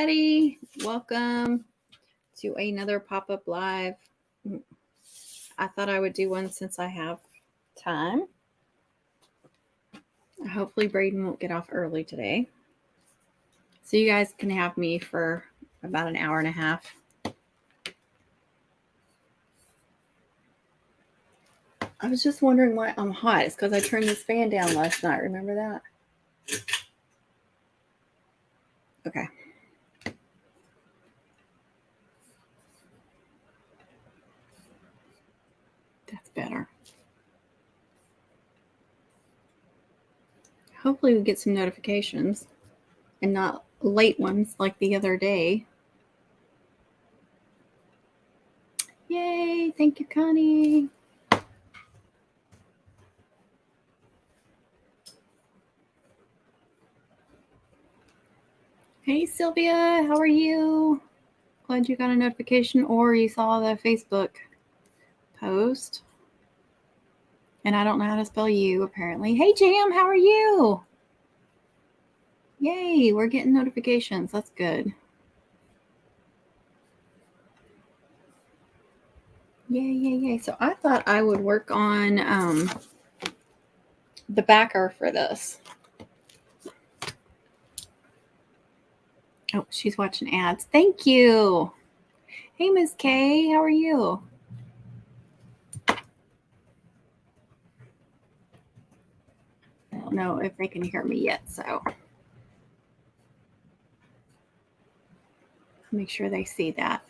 everybody. Welcome to another pop-up live. I thought I would do one since I have time. Hopefully Braden won't get off early today. So you guys can have me for about an hour and a half. I was just wondering why I'm hot. It's because I turned this fan down last night. Remember that? Okay. That's better. Hopefully we get some notifications and not late ones like the other day. Yay. Thank you, Connie. Hey, Sylvia. How are you? Glad you got a notification or you saw the Facebook post. And I don't know how to spell you, apparently. Hey, Jam, how are you? Yay, we're getting notifications. That's good. Yay, yay, yay. So I thought I would work on the backer for this. Oh, she's watching ads. Thank you. Hey, Miss Kay, how are you? I don't know if they can hear me yet, so make sure they see that.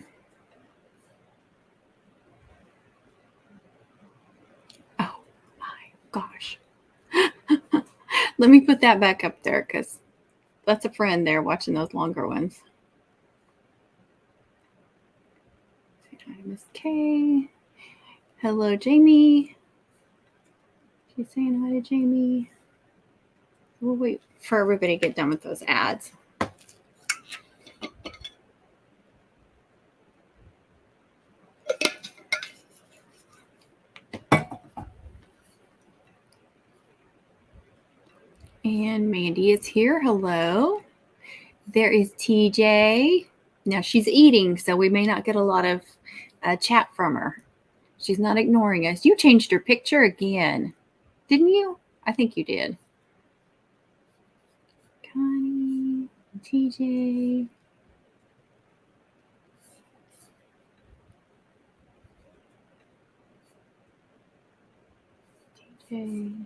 Oh my gosh. Let me put that back up there because that's a friend there watching those longer ones. Say hi to Miss Kay. Hello, Jamie. She's saying hi to Jamie. We'll wait for everybody to get done with those ads. And Mandy is here. Hello. There is TJ. Now she's eating, so we may not get a lot of chat from her. She's not ignoring us. You changed your picture again, didn't you? I think you did. Connie, TJ. TJ.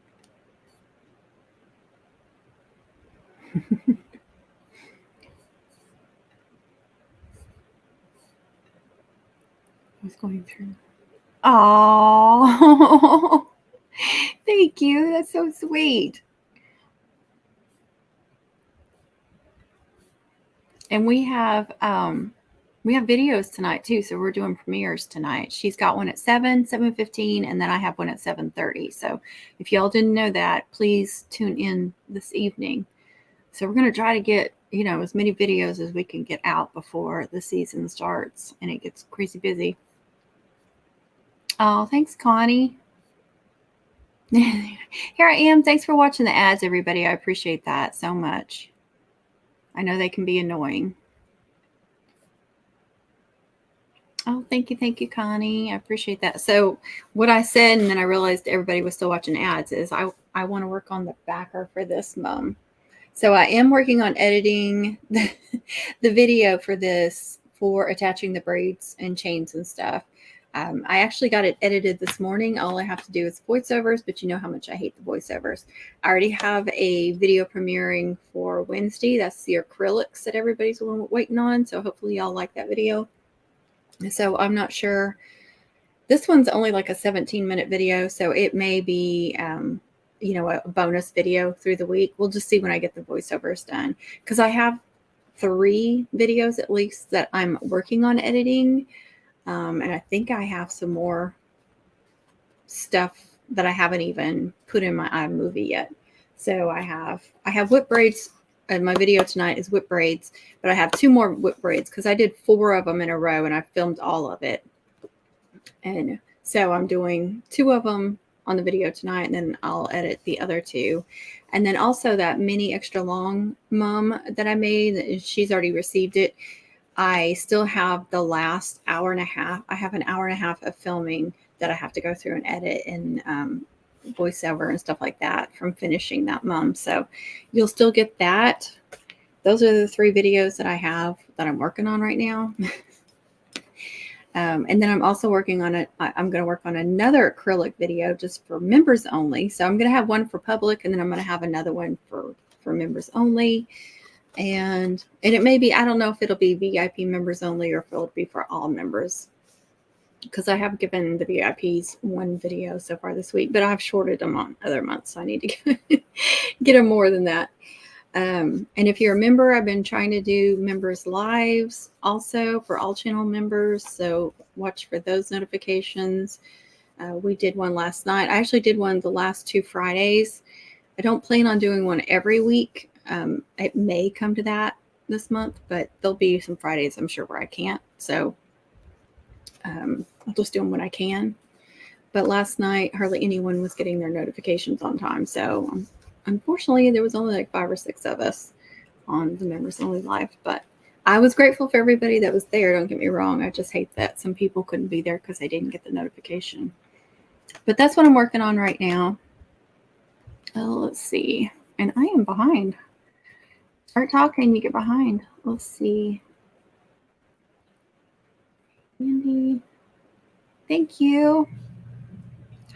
I was going through. Oh, thank you. That's so sweet. And we have videos tonight too. So we're doing premieres tonight. She's got one at 7:15, and then I have one at 7:30. So if y'all didn't know that, please tune in this evening. So we're going to try to get, as many videos as we can get out before the season starts and it gets crazy busy. Oh, thanks, Connie. Here I am. Thanks for watching the ads, everybody. I appreciate that so much. I know they can be annoying. Oh, thank you, Connie. I appreciate that. So what I said, and then I realized everybody was still watching ads, is I want to work on the backer for this, Mom. So I am working on editing the video for this, for attaching the braids and chains and stuff. I actually got it edited this morning. All I have to do is voiceovers, but you know how much I hate the voiceovers. I already have a video premiering for Wednesday. That's the acrylics that everybody's waiting on. So hopefully y'all like that video. So I'm not sure. This one's only like a 17-minute video, so it may be, a bonus video through the week. We'll just see when I get the voiceovers done, because I have 3 videos at least that I'm working on editing. And I think I have some more stuff that I haven't even put in my iMovie yet. So I have whip braids, and my video tonight is whip braids, but I have 2 more whip braids because I did 4 of them in a row and I filmed all of it. And so I'm doing 2 of them on the video tonight, and then I'll edit the other 2. And then also that mini extra long mom that I made, she's already received it. I still have the last hour and a half. I have an hour and a half of filming that I have to go through and edit and voiceover and stuff like that from finishing that mom. So you'll still get that. Those are the 3 videos that I have that I'm working on right now. And then I'm also working on I'm going to work on another acrylic video just for members only. So I'm going to have one for public, and then I'm going to have another one for members only. And it may be, I don't know if it'll be VIP members only or if it'll be for all members, because I have given the VIPs 1 video so far this week, but I've shorted them on other months. So I need to get them more than that. And if you're a member, I've been trying to do members lives also for all channel members. So watch for those notifications. We did one last night. I actually did one the last 2 Fridays. I don't plan on doing one every week. It may come to that this month, but there'll be some Fridays, I'm sure, where I can't. So I'll just do them when I can. But last night, hardly anyone was getting their notifications on time. So unfortunately, there was only like 5 or 6 of us on the members only live. But I was grateful for everybody that was there. Don't get me wrong. I just hate that some people couldn't be there because they didn't get the notification. But that's what I'm working on right now. Let's see. And I am behind. Start talking, you get behind. Let's see. Andy. Thank you.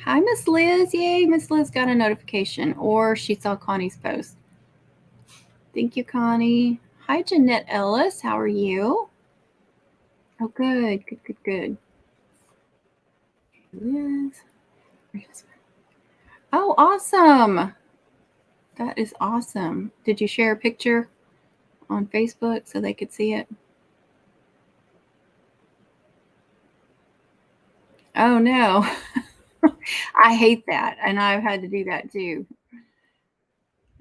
Hi, Miss Liz. Yay, Miss Liz got a notification, or she saw Connie's post. Thank you, Connie. Hi, Jeanette Ellis. How are you? Oh, good. Good. Liz. Oh, awesome. That is awesome. Did you share a picture on Facebook so they could see it? Oh, no. I hate that. And I've had to do that too.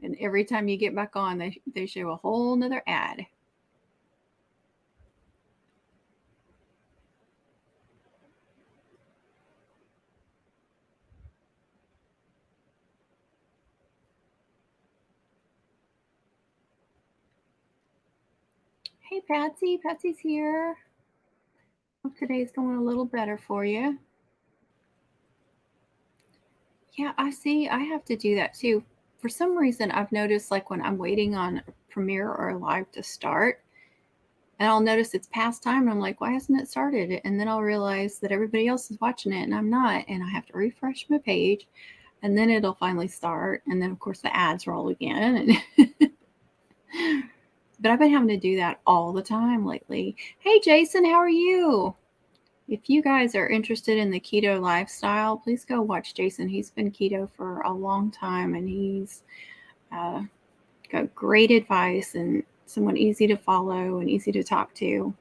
And every time you get back on, they show a whole nother ad. Hey, Patsy. Patsy's here. Hope today's going a little better for you. Yeah, I see. I have to do that too. For some reason, I've noticed like when I'm waiting on a premiere or a live to start, and I'll notice it's past time, and I'm like, why hasn't it started? And then I'll realize that everybody else is watching it and I'm not, and I have to refresh my page, and then it'll finally start. And then, of course, the ads roll again. But I've been having to do that all the time lately. Hey, Jason, how are you? If you guys are interested in the keto lifestyle, please go watch Jason. He's been keto for a long time, and he's got great advice and someone easy to follow and easy to talk to.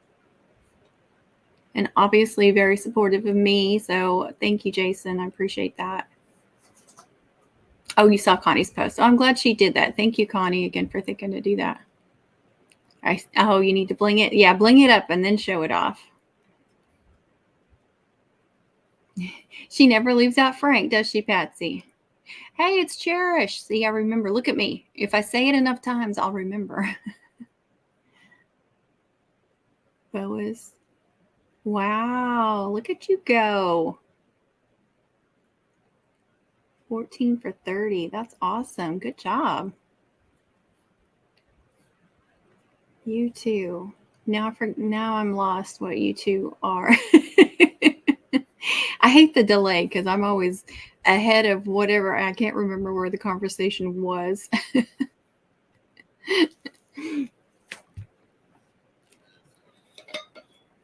And obviously very supportive of me. So thank you, Jason. I appreciate that. Oh, you saw Connie's post. Oh, I'm glad she did that. Thank you, Connie, again for thinking to do that. Oh, you need to bling it. Yeah, bling it up and then show it off. She never leaves out Frank, does she, Patsy? Hey, it's Cherish. See, I remember. Look at me. If I say it enough times, I'll remember. Boas. Wow, look at you go. 14 for 30. That's awesome. Good job. You too. Now I'm lost what you two are. I hate the delay because I'm always ahead of whatever. I can't remember where the conversation was.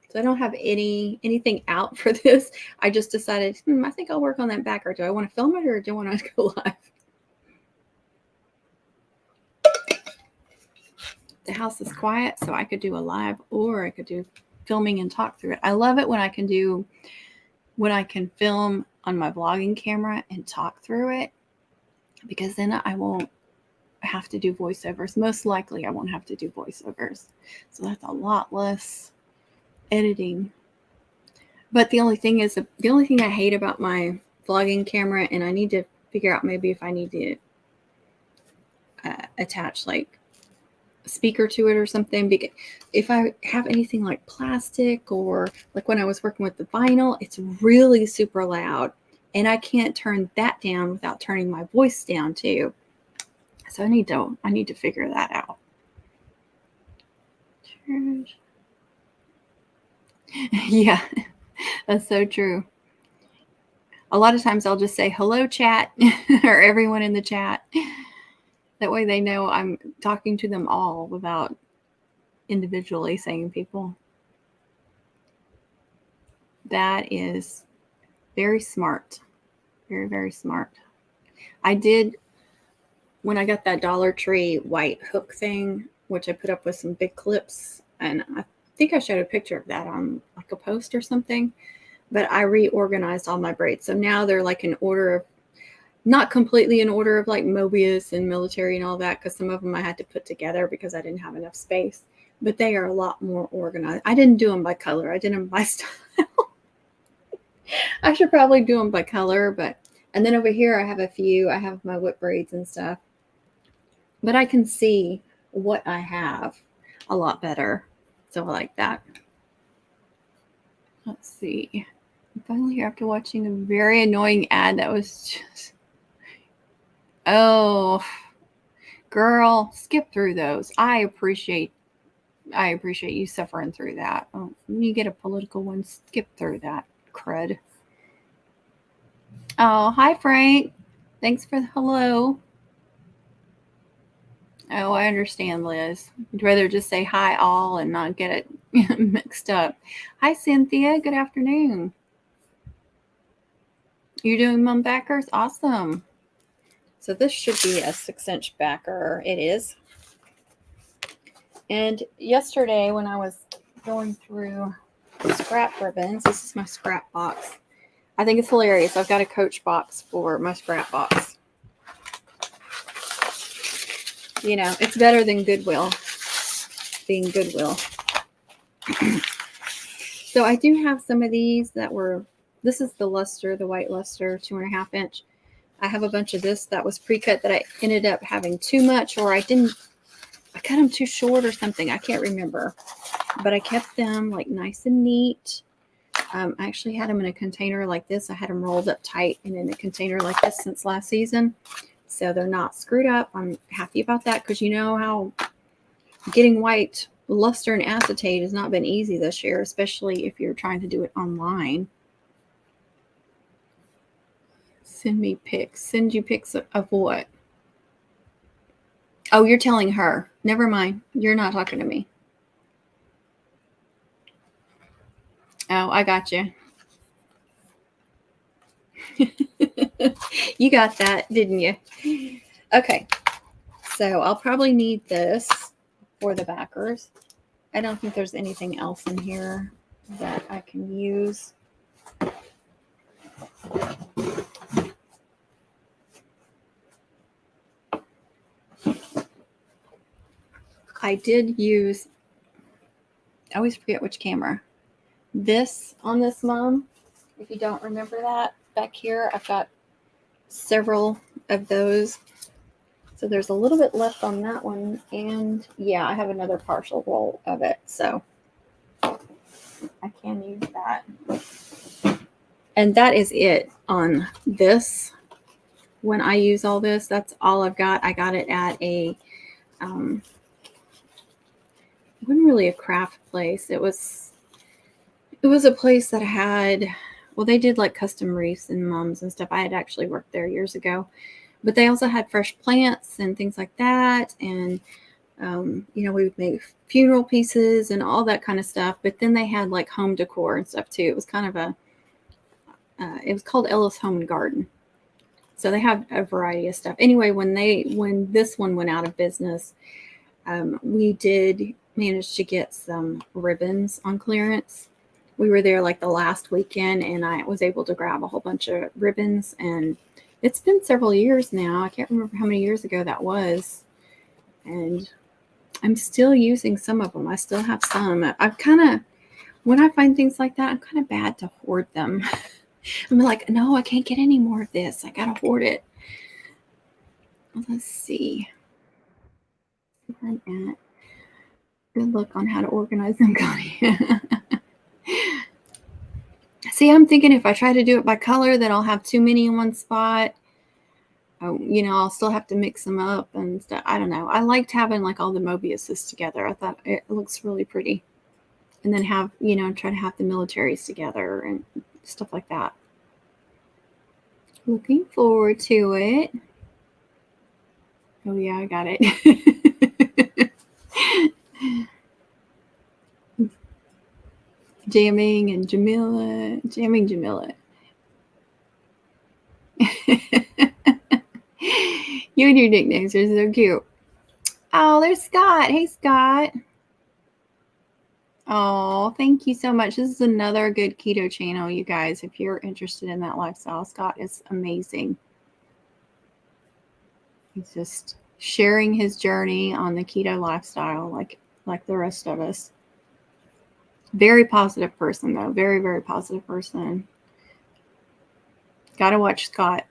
So I don't have anything out for this. I just decided, I think I'll work on that backer. Do I want to film it or do I want to go live? The house is quiet, so I could do a live or I could do filming and talk through it. I love it when I can film on my vlogging camera and talk through it, because then I won't have to do voiceovers. Most likely I won't have to do voiceovers. So that's a lot less editing. But the only thing I hate about my vlogging camera, and I need to figure out maybe if I need to attach like a speaker to it or something, because if I have anything like plastic, or like when I was working with the vinyl, it's really super loud, and I can't turn that down without turning my voice down too. So I need to figure that out. Yeah, that's so true. A lot of times I'll just say hello chat or everyone in the chat. That way they know I'm talking to them all without individually saying people. That is very smart. Very, very smart. I did, when I got that Dollar Tree white hook thing, which I put up with some big clips, and I think I showed a picture of that on like a post or something, but I reorganized all my braids. So now they're like in order of, not completely in order of like Mobius and military and all that, because some of them I had to put together because I didn't have enough space, but they are a lot more organized. I didn't do them by color. I did them by style. I should probably do them by color, but, and then over here I have a few, I have my whip braids and stuff, but I can see what I have a lot better. So I like that. Let's see. I'm finally here after watching a very annoying ad that was just, oh, girl, skip through those. I appreciate you suffering through that. Oh, when you get a political one, skip through that crud. Oh, hi, Frank. Thanks for the hello. Oh, I understand, Liz. I'd rather just say hi all and not get it mixed up. Hi, Cynthia. Good afternoon. You're doing mum backers? Awesome. So this should be a 6-inch backer. It is. And yesterday when I was going through scrap ribbons, this is my scrap box. I think it's hilarious. I've got a Coach box for my scrap box. You know, it's better than Goodwill, being Goodwill. So I do have some of these that were, this is the luster, the white luster, 2.5 inch. I have a bunch of this that was pre-cut that I ended up having too much, or I cut them too short or something. I can't remember, but I kept them like nice and neat. I actually had them in a container like this. I had them rolled up tight and in a container like this since last season. So they're not screwed up. I'm happy about that, because you know how getting white luster and acetate has not been easy this year, especially if you're trying to do it online. Send me pics. Send you pics of what? Oh, you're telling her. Never mind. You're not talking to me. Oh, I got you. You got that, didn't you? Okay. So I'll probably need this for the backers. I don't think there's anything else in here that I can use. I did use, I always forget which camera. This on this mom, if you don't remember that, back here, I've got several of those. So there's a little bit left on that one. And yeah, I have another partial roll of it. So I can use that. And that is it on this. When I use all this, that's all I've got. I got it at a, it wasn't really a craft place. It was a place that had, well, they did like custom wreaths and mums and stuff. I had actually worked there years ago, but they also had fresh plants and things like that. And, you know, we would make funeral pieces and all that kind of stuff. But then they had like home decor and stuff too. It was kind of it was called Ellis Home and Garden. So they have a variety of stuff. Anyway, when this one went out of business, we did manage to get some ribbons on clearance. We were there like the last weekend, and I was able to grab a whole bunch of ribbons. And it's been several years now. I can't remember how many years ago that was. And I'm still using some of them. I still have some. I've kind of, when I find things like that, I'm kind of bad to hoard them. I'm like, no, I can't get any more of this. I gotta hoard it. Let's see. I'm at. Good luck on how to organize them, Connie. See, I'm thinking if I try to do it by color, then I'll have too many in one spot. You know, I'll still have to mix them up and stuff. I don't know. I liked having like all the Mobiuses together. I thought it looks really pretty. And then have, you know, try to have the militaries together and stuff like that. Looking forward to it. Oh yeah, I got it. Jamming Jamila. You and your nicknames are so cute. Oh, there's Scott. Hey, Scott. Oh, thank you so much. This is another good keto channel, you guys. If you're interested in that lifestyle, Scott is amazing. He's just sharing his journey on the keto lifestyle like the rest of us. Very positive person, though. Very, very positive person. Got to watch Scott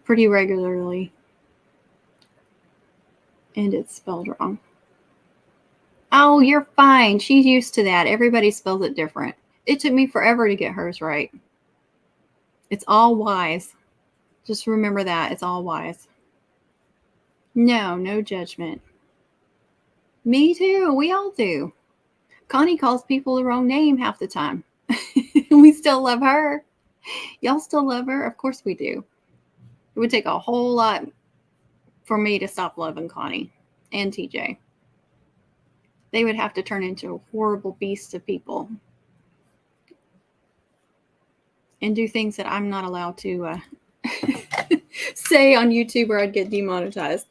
pretty regularly. And it's spelled wrong. Oh, you're fine. She's used to that. Everybody spells it different. It took me forever to get hers right. It's all wise. Just remember that. It's all wise. No judgment. Me too. We all do. Connie calls people the wrong name half the time. We still love her. Y'all still love her? Of course we do. It would take a whole lot for me to stop loving Connie and TJ. They would have to turn into horrible beasts of people and do things that I'm not allowed to say on YouTube or I'd get demonetized.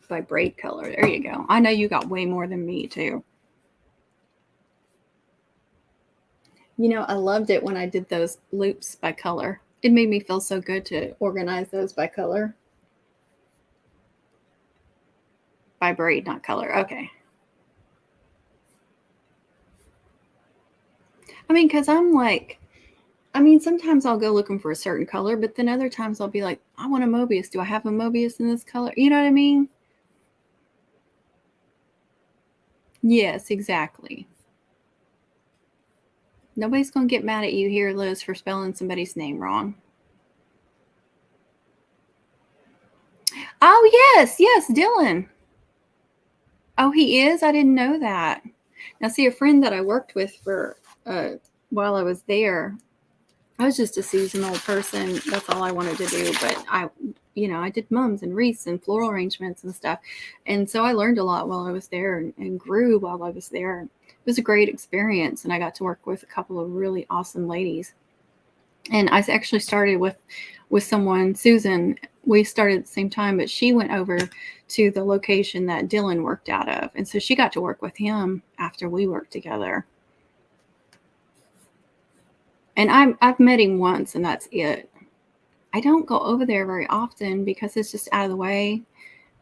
By braid color. There you go. I know you got way more than me too. You know, I loved it when I did those loops by color. It made me feel so good to organize those by color. By braid, not color. Okay. I mean, because I'm like, sometimes I'll go looking for a certain color, but then other times I'll be like, I want a Mobius. Do I have a Mobius in this color? You know what I mean? Yes, exactly. Nobody's going to get mad at you here, Liz, for spelling somebody's name wrong. Oh, yes, Dylan. Oh, he is? I didn't know that. Now, see, a friend that I worked with for while I was there, I was just a seasonal person. That's all I wanted to do. But I did mums and wreaths and floral arrangements and stuff. And so I learned a lot while I was there and grew while I was there. It was a great experience. And I got to work with a couple of really awesome ladies. And I actually started with someone, Susan. We started at the same time, but she went over to the location that Dylan worked out of. And so she got to work with him after we worked together. And I've met him once, and that's it. I don't go over there very often because it's just out of the way.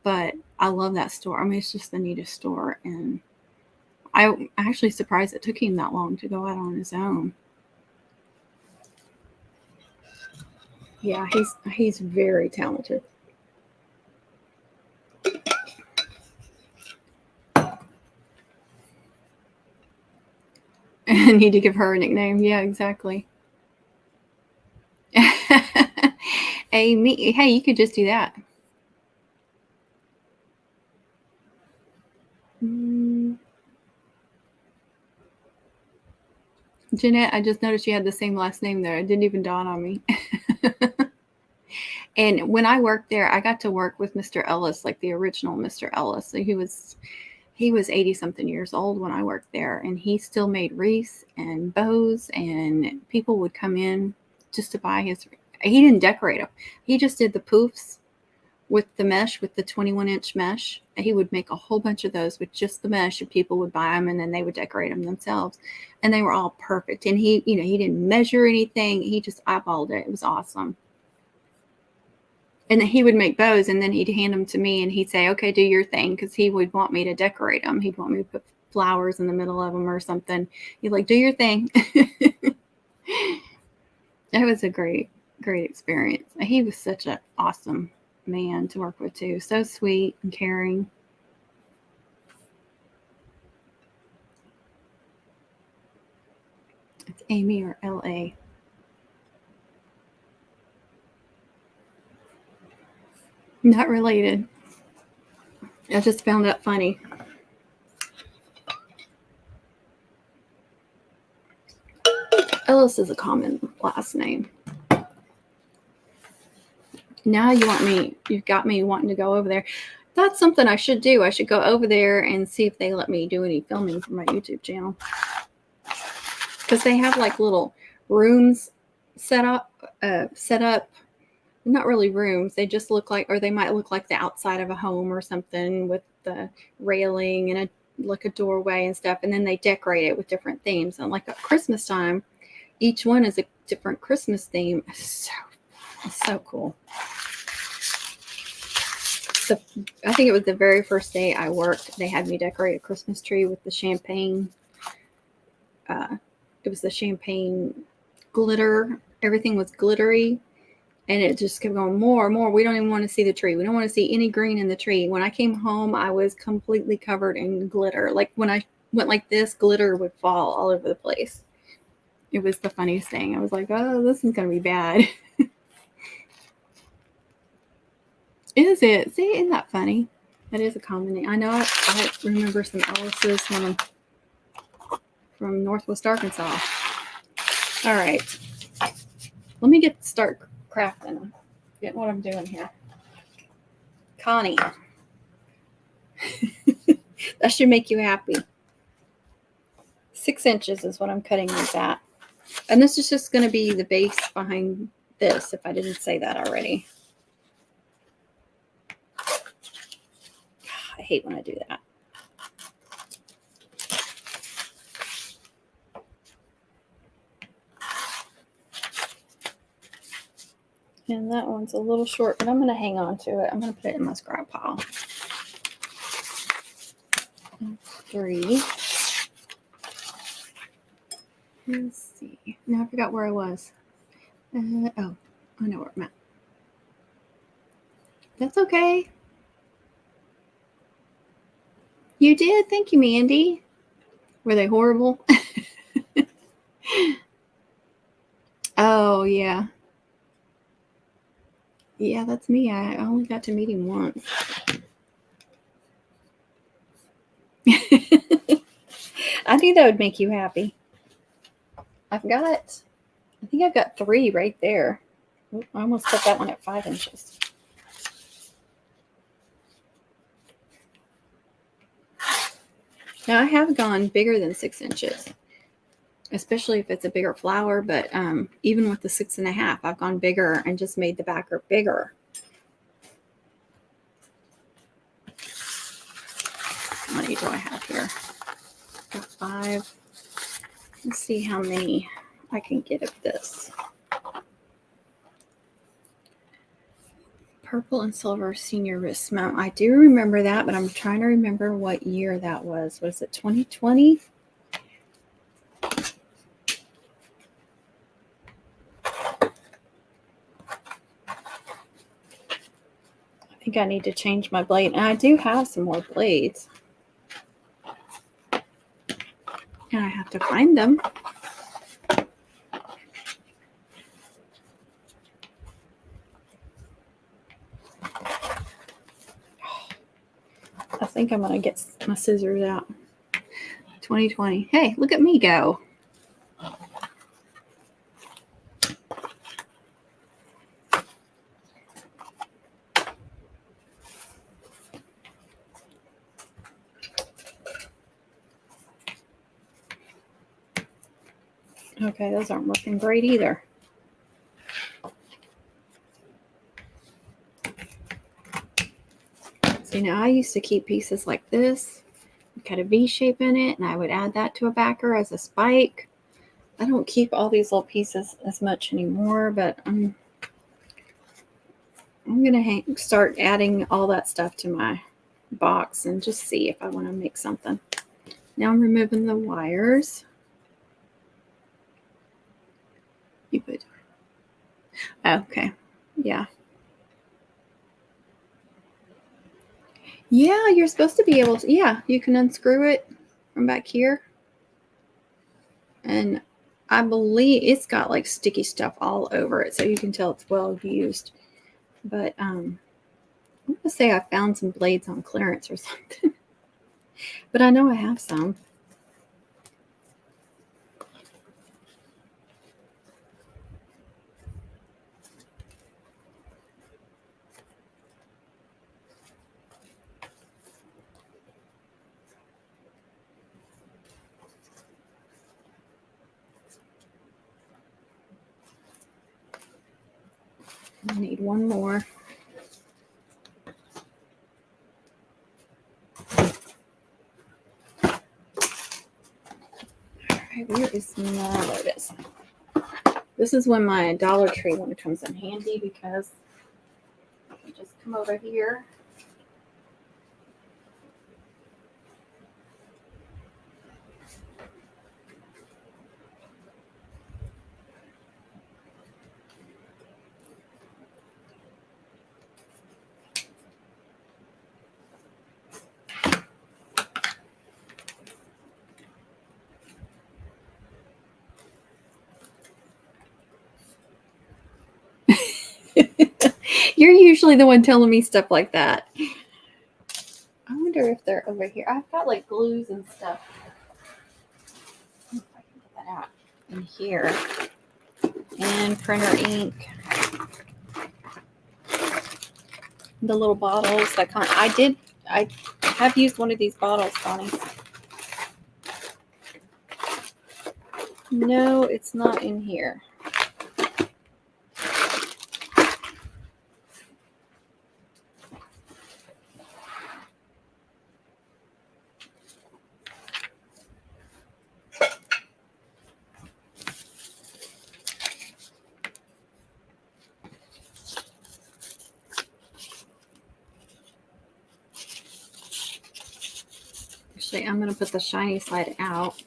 But I love that store. I mean, it's just the neatest store. And I'm actually surprised it took him that long to go out on his own. Yeah, he's very talented. I need to give her a nickname. Yeah, exactly. Hey, you could just do that. Jeanette, I just noticed you had the same last name there. It didn't even dawn on me. And when I worked there, I got to work with Mr. Ellis, like the original Mr. Ellis. So he was 80-something years old when I worked there, and he still made wreaths and bows, and people would come in just to buy his. He didn't decorate them. He just did the poofs with the mesh, with the 21-inch mesh. He would make a whole bunch of those with just the mesh, and people would buy them, and then they would decorate them themselves. And they were all perfect. And he didn't measure anything. He just eyeballed it. It was awesome. And then he would make bows, and then he'd hand them to me, and he'd say, okay, do your thing, because he would want me to decorate them. He'd want me to put flowers in the middle of them or something. You're like, do your thing. It was a great experience. He was such an awesome man to work with too. So sweet and caring. It's Amy or LA. Not related. I just found that funny. Ellis is a common last name. Now you've got me wanting to go over there. That's something I should do. I should go over there and see if they let me do any filming for my YouTube channel. Because they have like little rooms set up. Not really rooms. They just look like, or they might look like the outside of a home or something with the railing and like a doorway and stuff. And then they decorate it with different themes. And like at Christmas time, each one is a different Christmas theme. It's so cool. So I think it was the very first day I worked. They had me decorate a Christmas tree with the champagne. It was the champagne glitter. Everything was glittery. And it just kept going more and more. We don't even want to see the tree. We don't want to see any green in the tree. When I came home, I was completely covered in glitter. Like when I went like this, glitter would fall all over the place. It was the funniest thing. I was like, oh, this is going to be bad. Is it? See, isn't that funny? That is a common name. I know I remember some Ellis's from Northwest Arkansas. All right. Let me start crafting. Get what I'm doing here. Connie. That should make you happy. 6 inches is what I'm cutting these at. And this is just going to be the base behind this, if I didn't say that already. I hate when I do that. And that one's a little short, but I'm going to hang on to it. I'm going to put it in my scrap pile. 3. Let's see. Now I forgot where I was. Oh, I know where I'm at. That's okay. You did? Thank you, Mandy. Were they horrible? Oh, yeah. Yeah, that's me. I only got to meet him once. I knew that would make you happy. I think I've got 3 right there. I almost put that one at 5 inches. Now I have gone bigger than 6 inches, especially if it's a bigger flower, but even with the 6.5, I've gone bigger and just made the backer bigger. How many do I have here? Got 5. Let's see how many I can get of this. Purple and silver senior wrist mount. I do remember that, but I'm trying to remember what year that was. Was it 2020? I think I need to change my blade. And I do have some more blades. And I have to find them. I think I'm going to get my scissors out. 2020. Hey, look at me go. Okay, those aren't working great either. See, now I used to keep pieces like this, cut a V shape in it, and I would add that to a backer as a spike. I don't keep all these little pieces as much anymore, but I'm going to start adding all that stuff to my box and just see if I want to make something. Now I'm removing the wires. You put. Okay. Yeah. Yeah, you're supposed to be able to. Yeah, you can unscrew it from back here. And I believe it's got like sticky stuff all over it, so you can tell it's well used. But I'm gonna say I found some blades on clearance or something. But I know I have some. I need one more. Alright, where is my Lotus? This is when my Dollar Tree one comes in handy because you just come over here. You're usually the one telling me stuff like that. I wonder if they're over here. I've got like glues and stuff. I don't know if I can get that out in here. And printer ink. The little bottles. I have used one of these bottles, Bonnie. No, it's not in here. Actually, I'm going to put the shiny side out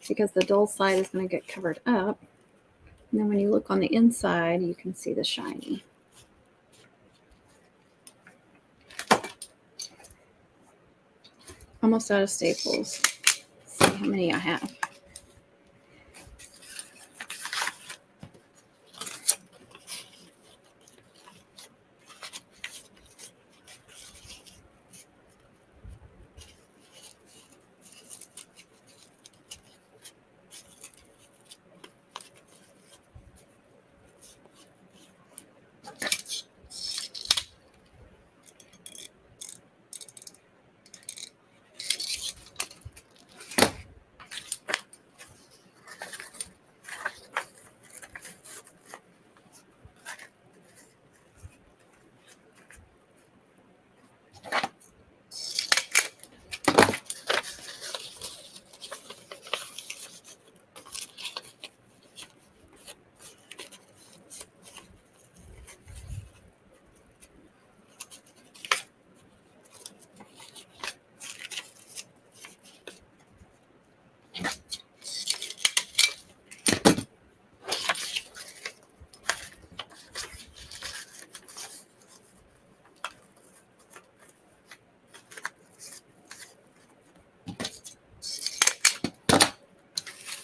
because the dull side is going to get covered up. And then when you look on the inside, you can see the shiny. Almost out of staples. Let's see how many I have.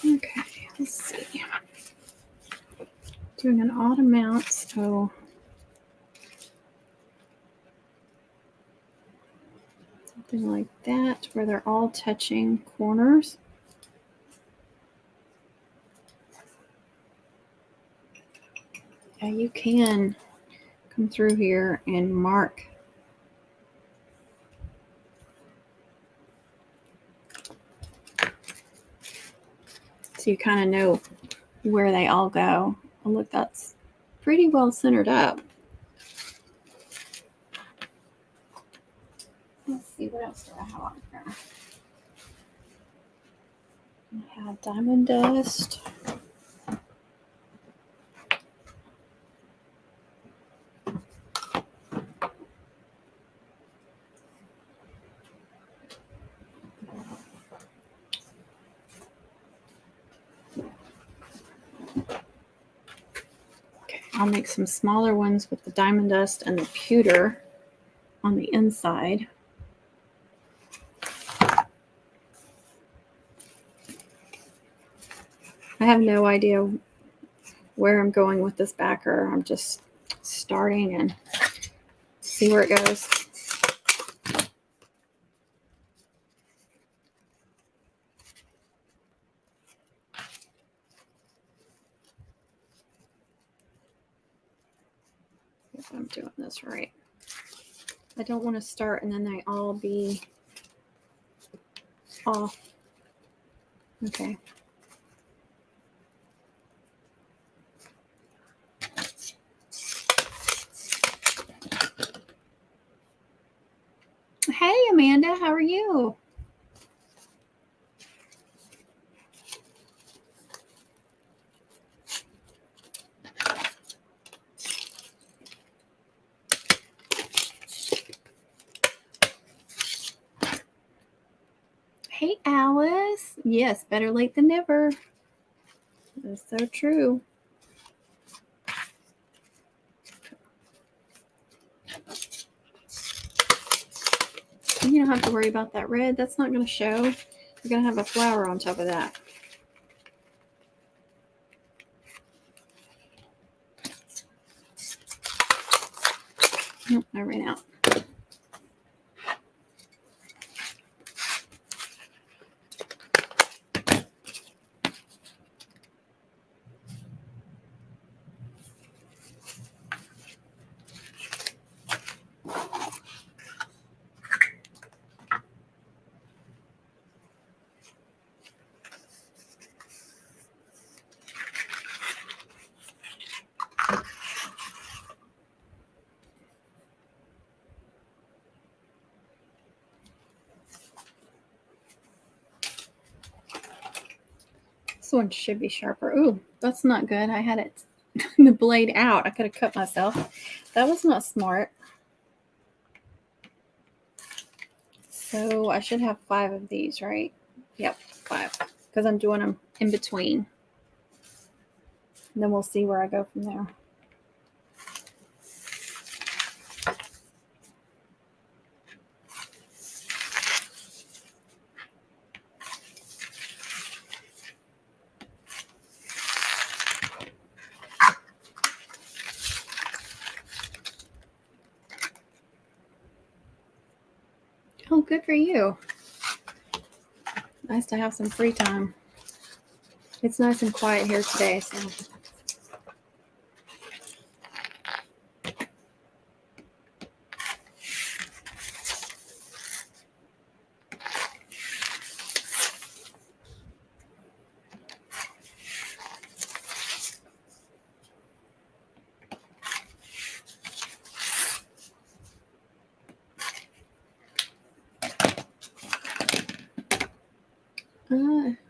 Okay, let's see. Doing an odd amount, so something like that, where they're all touching corners. Yeah, you can come through here and mark. So you kind of know where they all go. Oh, look, that's pretty well centered up. Let's see, what else do I have on here? I have diamond dust. I'll make some smaller ones with the diamond dust and the pewter on the inside. I have no idea where I'm going with this backer. I'm just starting and see where it goes. If I'm doing this right. I don't want to start and then they all be off. Okay. Hey, Amanda, how are you? Hey, Alice. Yes, better late than never. That's so true. You don't have to worry about that red. That's not going to show. You're going to have a flower on top of that. Nope, I ran out. This one should be sharper. Ooh, that's not good. I had it the blade out. I could have cut myself. That was not smart. So I should have 5 of these, right? Yep, 5. Because I'm doing them in between. And then we'll see where I go from there. Oh, good for you. Nice to have some free time. It's nice and quiet here today, so.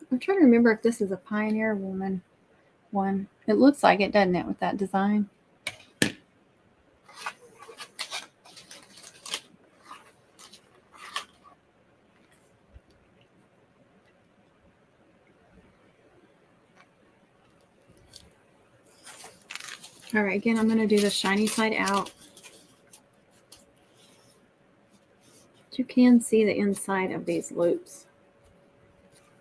I'm trying to remember if this is a Pioneer Woman one. It looks like it, doesn't it, with that design? All right, again, I'm going to do the shiny side out. You can see the inside of these loops.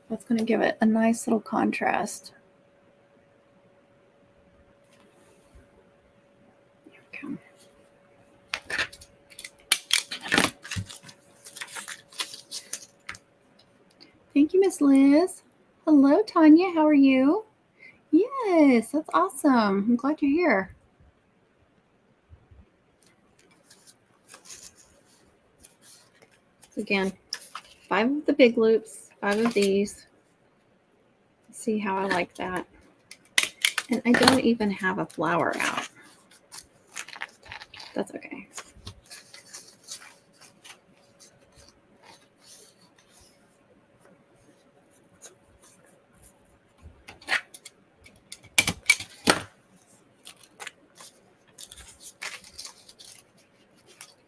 That's going to give it a nice little contrast. There we go. Thank you, Miss Liz. Hello, Tonia. How are you? Yes, that's awesome. I'm glad you're here. Again, 5 of the big loops, 5 of these. See how I like that. And I don't even have a flower out. That's okay.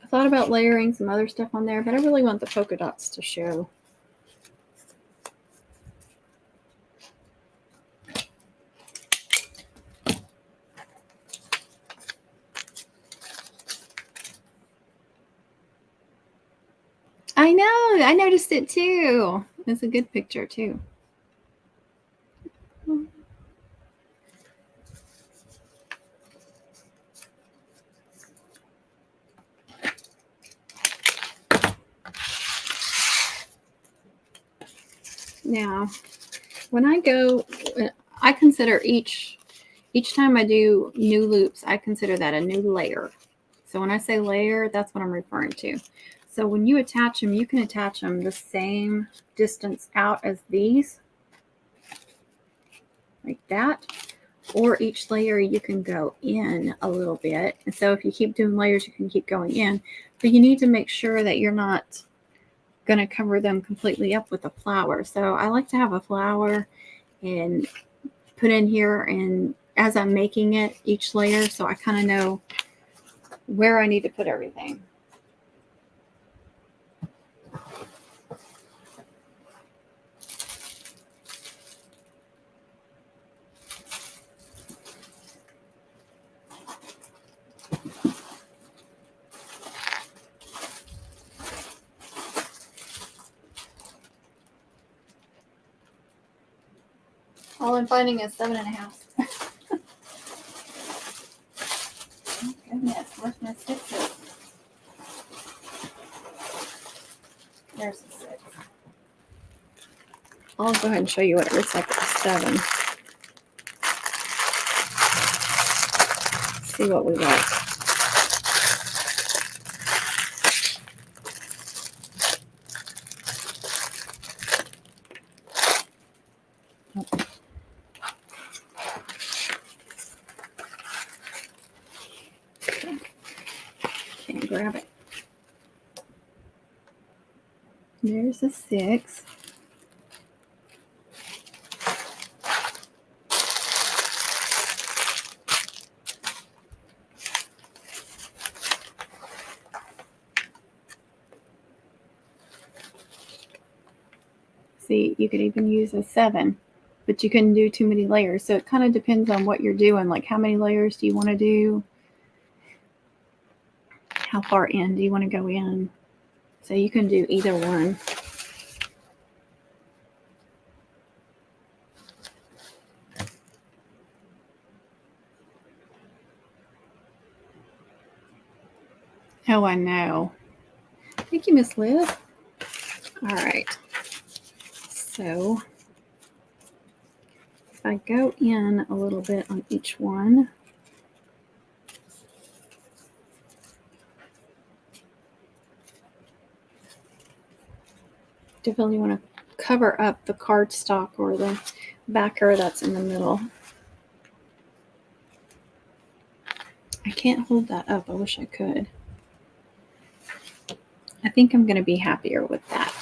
I thought about layering some other stuff on there, but I really want the polka dots to show. I know. I noticed it too. It's a good picture too. Now, when I consider each time I do new loops, I consider that a new layer. So when I say layer, that's what I'm referring to. So when you attach them, you can attach them the same distance out as these, like that. Or each layer you can go in a little bit. And so if you keep doing layers, you can keep going in. But you need to make sure that you're not going to cover them completely up with a flower. So I like to have a flower and put in here, and as I'm making it, each layer, so I kind of know where I need to put everything. All I'm finding is 7.5. Oh, goodness, where's my 6? There's the 6. I'll go ahead and show you what it looks like with the 7. See what we like. Can't grab it. There's a 6. See, you could even use a 7, but you couldn't do too many layers. So it kind of depends on what you're doing. Like, how many layers do you want to do? How far in do you want to go in? So you can do either one. Oh, I know. Thank you, Miss Liz. All right. So if I go in a little bit on each one, definitely want to cover up the cardstock or the backer that's in the middle. I can't hold that up. I wish I could. I think I'm going to be happier with that.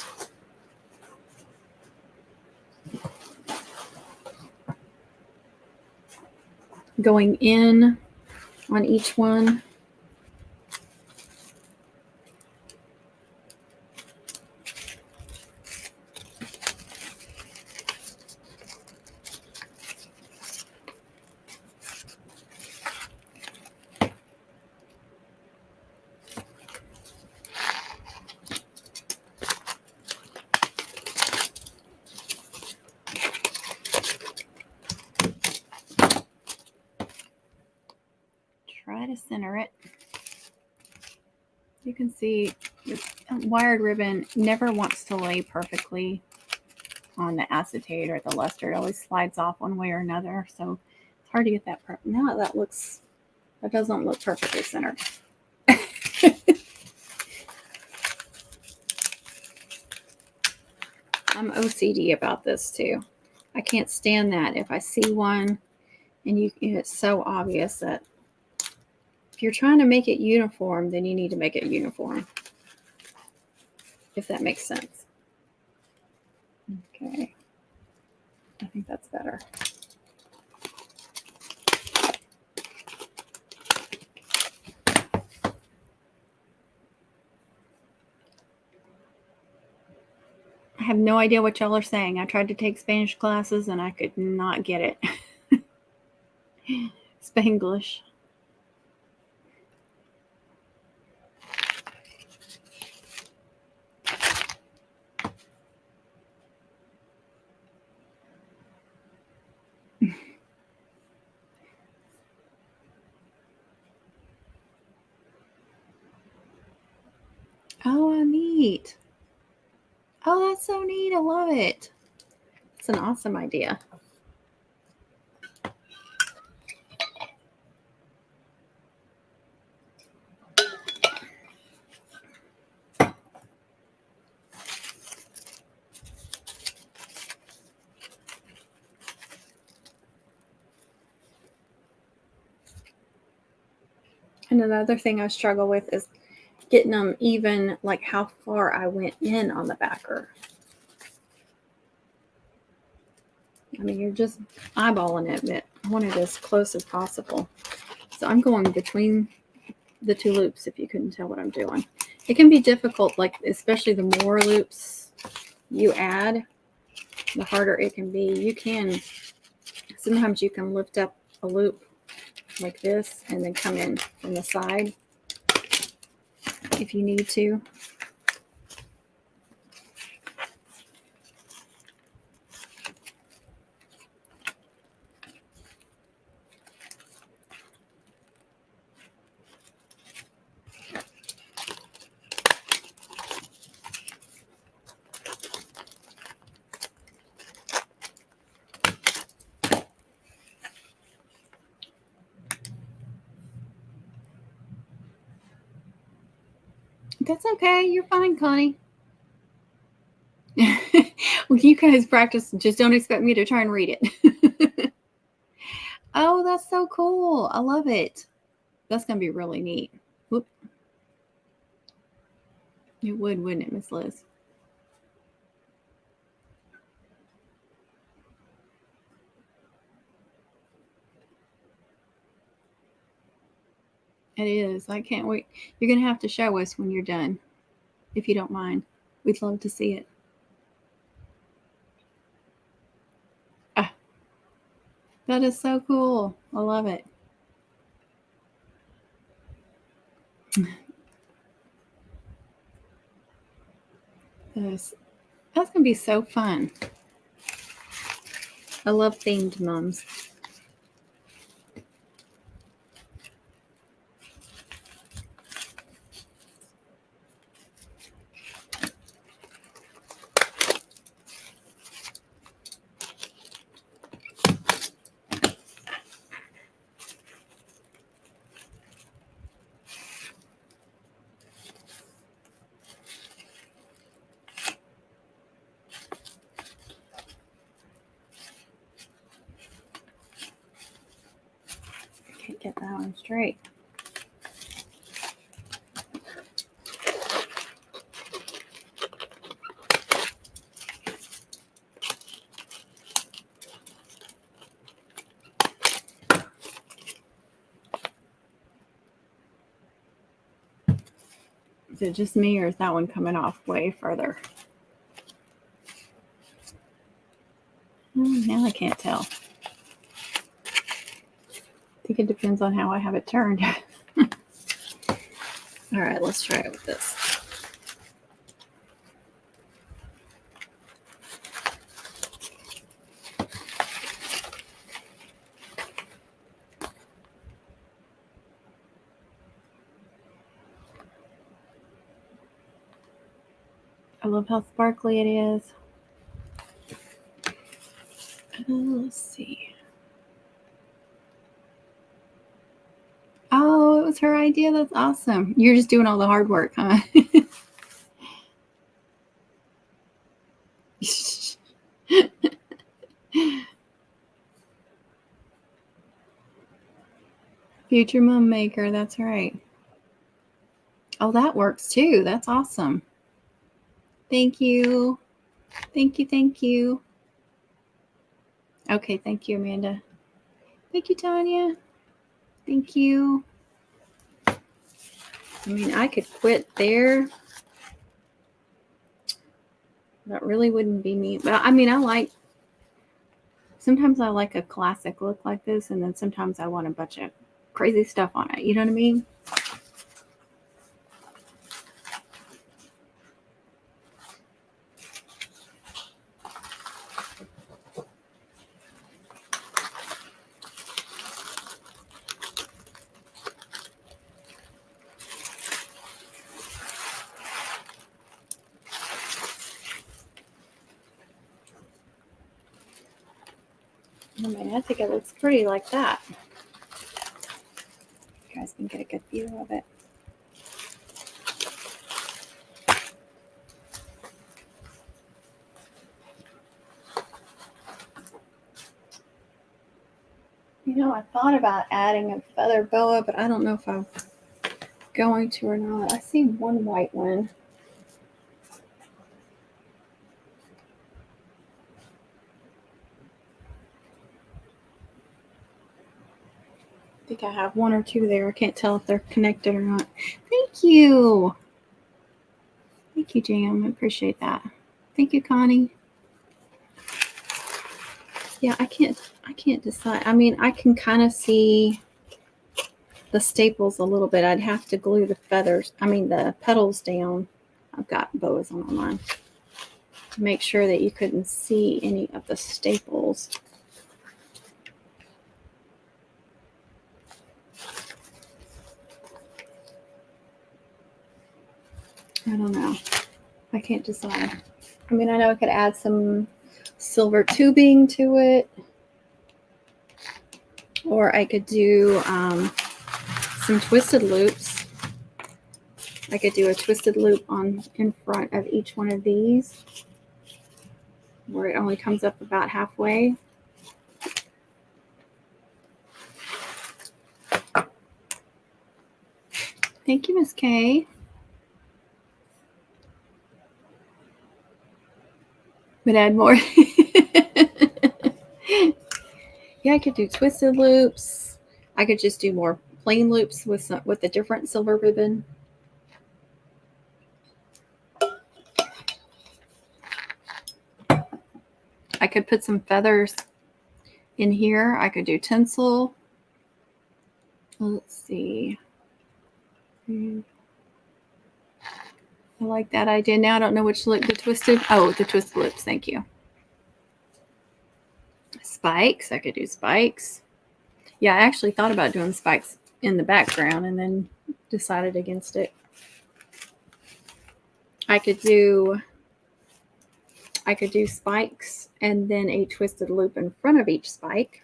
Going in on each one. Try to center it. You can see this wired ribbon never wants to lay perfectly on the acetate or the luster. It always slides off one way or another. So it's hard to get that perfect. Now that doesn't look perfectly centered. I'm OCD about this too. I can't stand that if I see one and it's so obvious that if you're trying to make it uniform, then you need to make it uniform. If that makes sense. Okay. I think that's better. I have no idea what y'all are saying. I tried to take Spanish classes and I could not get it. Spanglish. Oh, neat. Oh, that's so neat. I love it. It's an awesome idea. And another thing I struggle with is getting them even, like how far I went in on the backer. I mean, you're just eyeballing it, but I want it as close as possible. So I'm going between the two loops, if you couldn't tell what I'm doing. It can be difficult, like especially the more loops you add, the harder it can be. Sometimes you can lift up a loop like this and then come in from the side if you need to. That's okay. You're fine, Connie. Well, you guys practice. Just don't expect me to try and read it. Oh, that's so cool. I love it. That's going to be really neat. Whoop. It would, wouldn't it, Miss Liz? It is. I can't wait. You're going to have to show us when you're done, if you don't mind. We'd love to see it. Ah, that is so cool. I love it. That's going to be so fun. I love themed mums. Can't get that one straight. Is it just me, or is that one coming off way further? Now I can't tell. I think it depends on how I have it turned. All right, let's try it with this. I love how sparkly it is. Let's see. Oh, it was her idea. That's awesome. You're just doing all the hard work, huh? Future mom maker. That's right. Oh, that works too. That's awesome. Thank you. Thank you. Thank you. Okay. Thank you, Amanda. Thank you, Tonia. Thank you. I mean, I could quit there. That really wouldn't be me. But I mean, sometimes I like a classic look like this, and then sometimes I want a bunch of crazy stuff on it. You know what I mean? I mean, I think it looks pretty like that. You guys can get a good view of it. You know, I thought about adding a feather boa, but I don't know if I'm going to or not. I see one white one. I think I have one or two there. I can't tell if they're connected or not. Thank you. Thank you, Jam. I appreciate that. Thank you, Connie. Yeah, I can't decide. I mean, I can kind of see the staples a little bit. I'd have to glue the the petals down. I've got bows on mine to make sure that you couldn't see any of the staples. I don't know. I can't decide. I mean, I know I could add some silver tubing to it, or I could do some twisted loops. I could do a twisted loop in front of each one of these, where it only comes up about halfway. Thank you, Miss Kay. Would add more. Yeah, I could do twisted loops. I could just do more plain loops with a different silver ribbon. I could put some feathers in here. I could do tinsel. Let's see. I like that idea. Now I don't know which look. The twisted loops. Thank you. Spikes. I could do spikes. Yeah, I actually thought about doing spikes in the background and then decided against it. I could do spikes and then a twisted loop in front of each spike.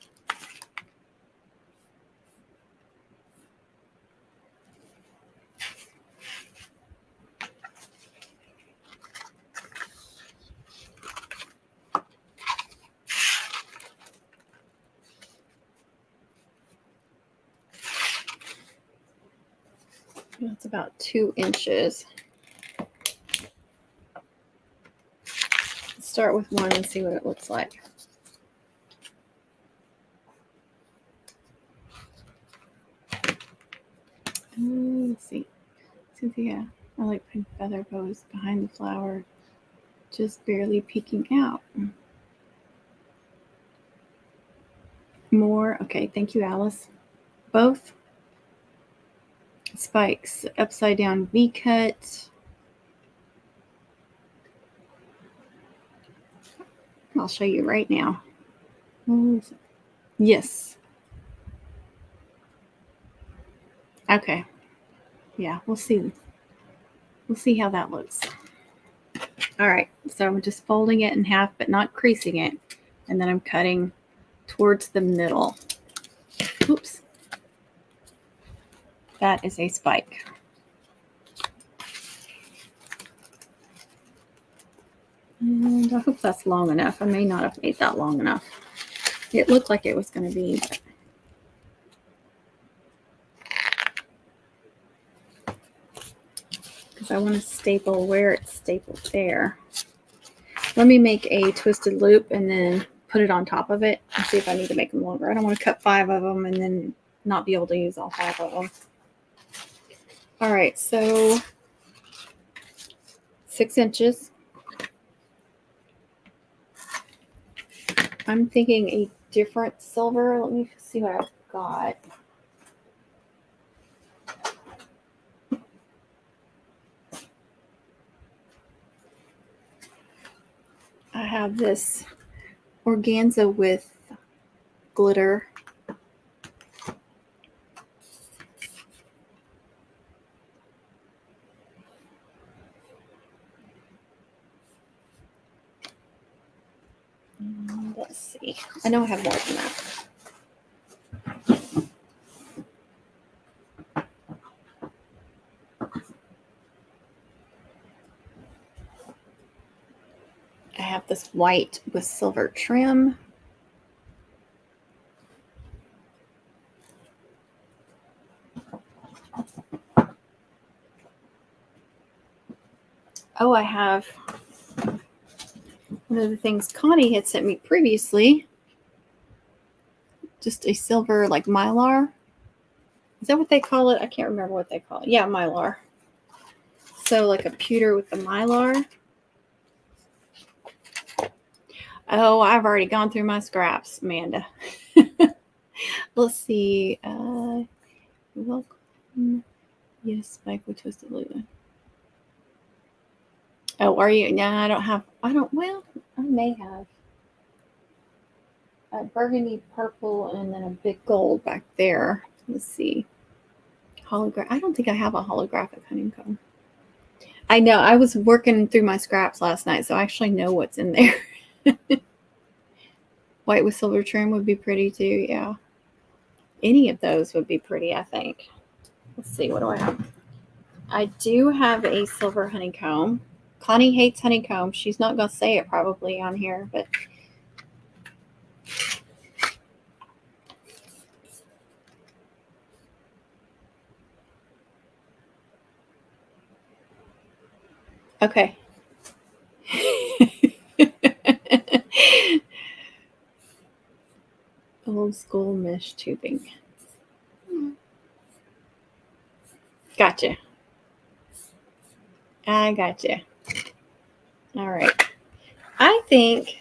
That's about 2 inches. Let's start with one and see what it looks like. Let's see. Cynthia, I like putting feather bows behind the flower, just barely peeking out. More. Okay, thank you, Alice. Both spikes, upside down V-cut. I'll show you right now. Yes. Okay. Yeah, we'll see. We'll see how that looks. All right, so I'm just folding it in half, but not creasing it. And then I'm cutting towards the middle. Oops. That is a spike. And I hope that's long enough. I may not have made that long enough. It looked like it was going to be. Because I want to staple where it's stapled there. Let me make a twisted loop and then put it on top of it and see if I need to make them longer. I don't want to cut 5 of them and then not be able to use all 5 of them. All right, so 6 inches. I'm thinking a different silver. Let me see what I've got. I have this organza with glitter. And Let's see. I know I have more than that. I have this white with silver trim. Oh, I have one of the things Connie had sent me previously. Just a silver, like Mylar. Is that what they call it? I can't remember what they call it. Yeah, Mylar. So like a pewter with the Mylar. Oh, I've already gone through my scraps, Amanda. Let's see. Welcome. Yes, spike with twisted loop. Oh, are you? No, I don't have. Well, I may have a burgundy purple and then a big gold back there. Let's see. I don't think I have a holographic honeycomb. I know. I was working through my scraps last night, so I actually know what's in there. White with silver trim would be pretty too. Yeah. Any of those would be pretty, I think. Let's see. What do I have? I do have a silver honeycomb. Connie hates honeycomb. She's not going to say it probably on here, but okay. Old school mesh tubing. Gotcha. I gotcha. All right. I think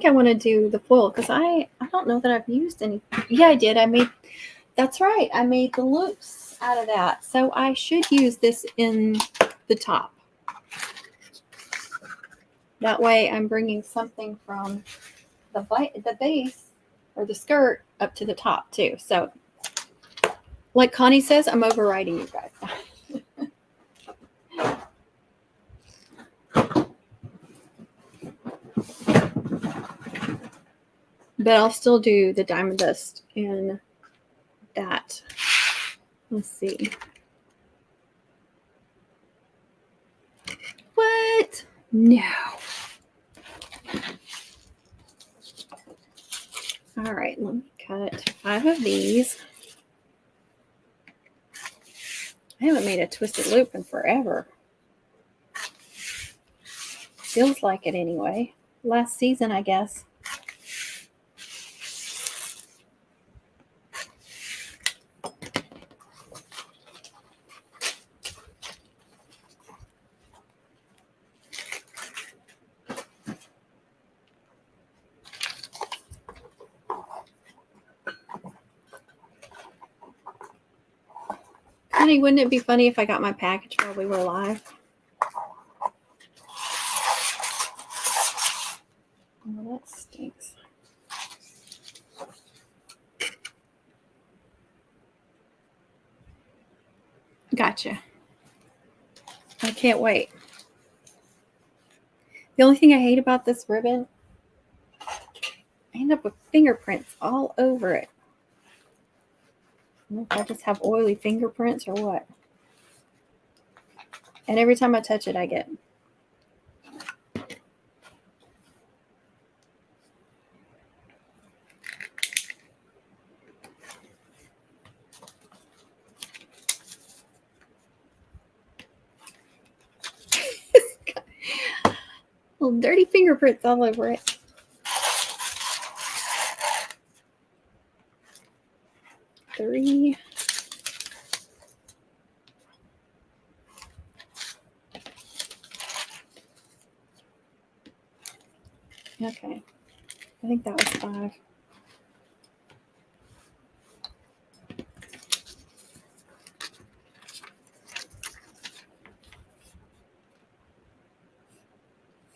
I want to do the foil because I don't know that I've used any. Yeah, I did. That's right. I made the loops out of that. So I should use this in the top. That way I'm bringing something from the base or the skirt up to the top too. So like Connie says, I'm overriding you guys. But I'll still do the diamond dust in that. Let's see. What? No. All right, let me cut 5 of these. I haven't made a twisted loop in forever. Feels like it anyway. Last season, I guess. Honey, wouldn't it be funny if I got my package while we were live? Oh, that stinks. Gotcha. I can't wait. The only thing I hate about this ribbon, I end up with fingerprints all over it. I don't know if I just have oily fingerprints or what. And every time I touch it, I get little dirty fingerprints all over it. Three. Okay. I think that was 5.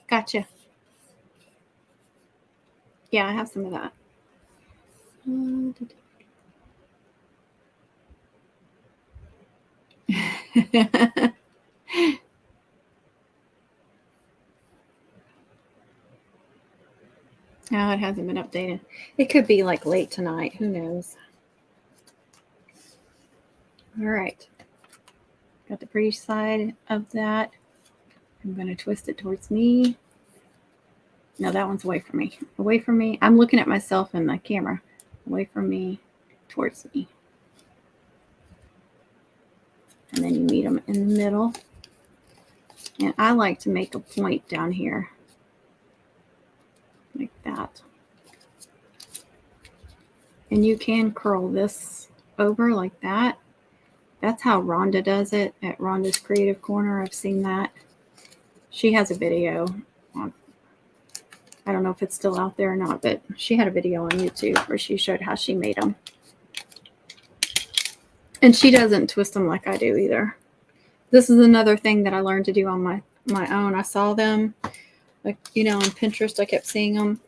Gotcha. Yeah, I have some of that. No, it hasn't been updated. It could be like late tonight. Who knows? All right. Got the pretty side of that. I'm going to twist it towards me. No, that one's away from me. Away from me. I'm looking at myself in the camera. Away from me, towards me. And then you meet them in the middle. And I like to make a point down here. Like that. And you can curl this over like that. That's how Rhonda does it at Rhonda's Creative Corner. I've seen that. She has a video. I don't know if it's still out there or not, but she had a video on YouTube where she showed how she made them. And she doesn't twist them like I do either. This is another thing that I learned to do on my own. I saw them, like, you know, on Pinterest. I kept seeing them.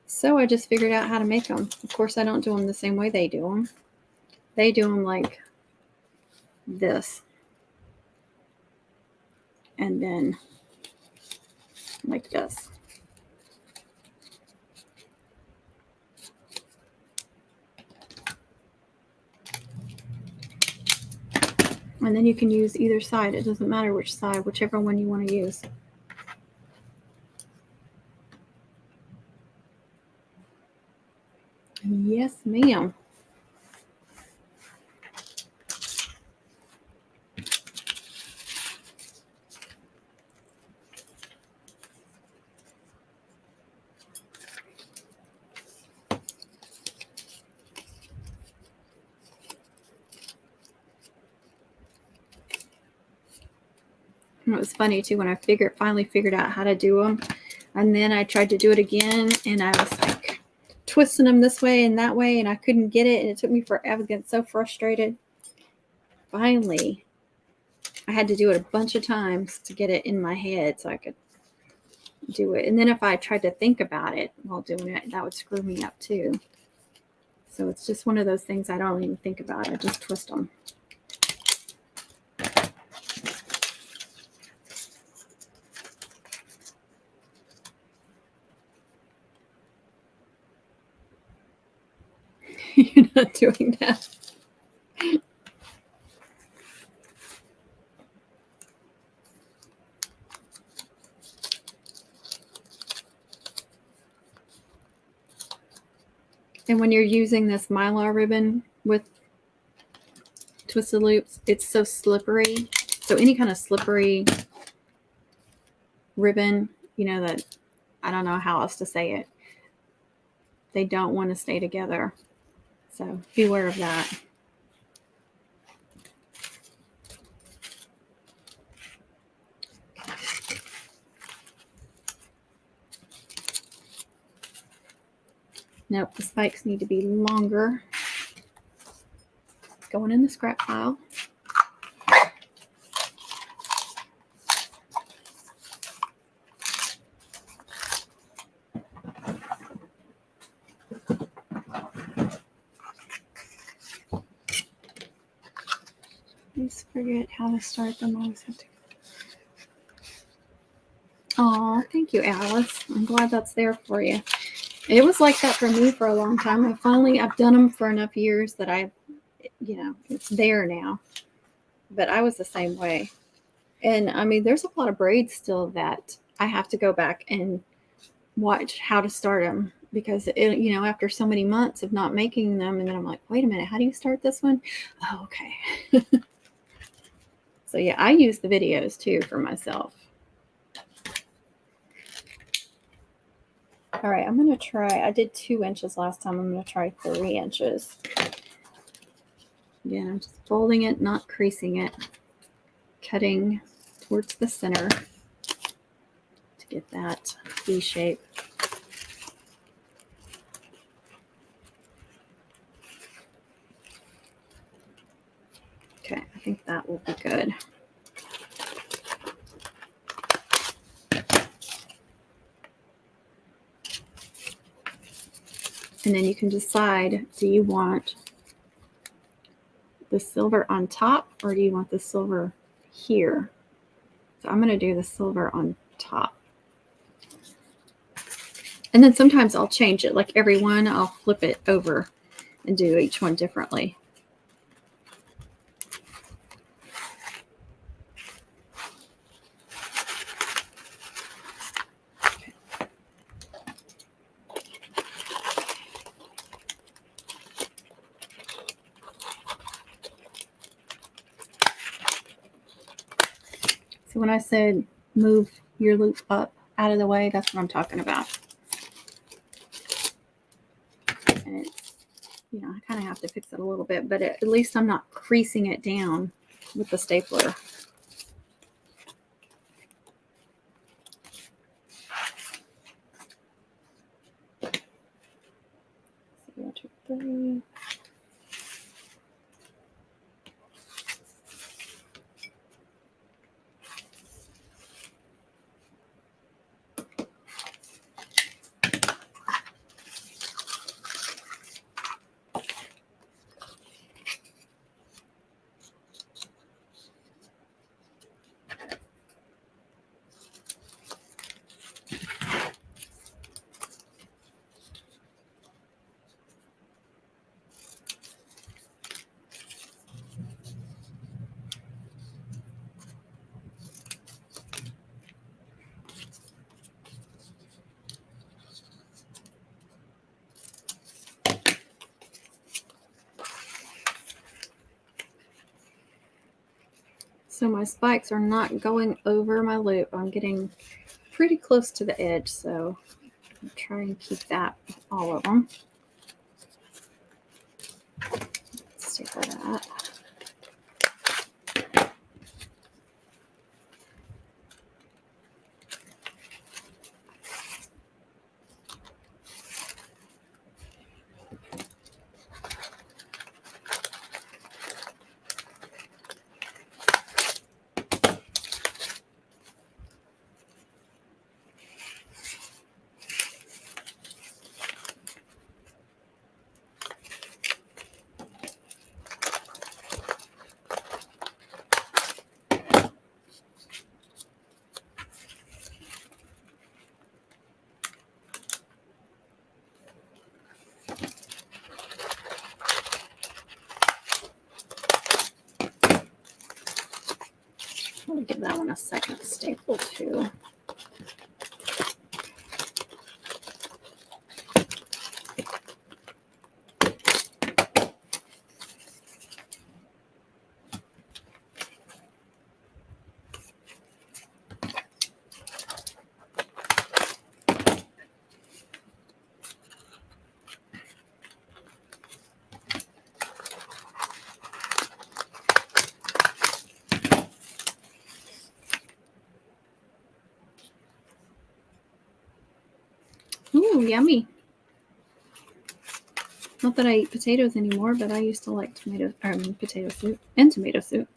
So I just figured out how to make them. Of course, I don't do them the same way they do them. They do them like this. And then like this. And then you can use either side. It doesn't matter which side, whichever one you want to use. Yes, ma'am. It was funny too when I finally figured out how to do them, and then I tried to do it again, and I was like twisting them this way and that way, and I couldn't get it, and it took me forever. I get so frustrated. Finally, I had to do it a bunch of times to get it in my head so I could do it. And then if I tried to think about it while doing it, that would screw me up too. So it's just one of those things I don't even think about. I just twist them. You're not doing that. And when you're using this Mylar ribbon with twisted loops, it's so slippery. So any kind of slippery ribbon, you know, that I don't know how else to say it. They don't want to stay together. So beware of that. Nope, the spikes need to be longer. Going in the scrap pile. I just forget how to start them. I always have to. Oh, thank you, Alice. I'm glad that's there for you. It was like that for me for a long time. I've done them for enough years that it's there now. But I was the same way. And I mean, there's a lot of braids still that I have to go back and watch how to start them because after so many months of not making them, and then I'm like, wait a minute, how do you start this one? Oh, okay. So yeah, I use the videos too for myself. All right, I'm going to try. I did 2 inches last time. I'm going to try 3 inches. Again, I'm just folding it, not creasing it. Cutting towards the center to get that V shape. Okay, I think that will be good. And then you can decide, do you want the silver on top or do you want the silver here? So I'm going to do the silver on top. And then sometimes I'll change it. Like every one, I'll flip it over and do each one differently. So when I said move your loop up out of the way, that's what I'm talking about. And it's, you know, I kind of have to fix it a little bit, but at least I'm not creasing it down with the stapler. So 1, 2, 3. So my spikes are not going over my loop. I'm getting pretty close to the edge, so I'll try and keep that with all of them. Let's take that. I'm going to give that one a second staple too. Ooh, yummy. Not that I eat potatoes anymore, but I used to like potato soup and tomato soup.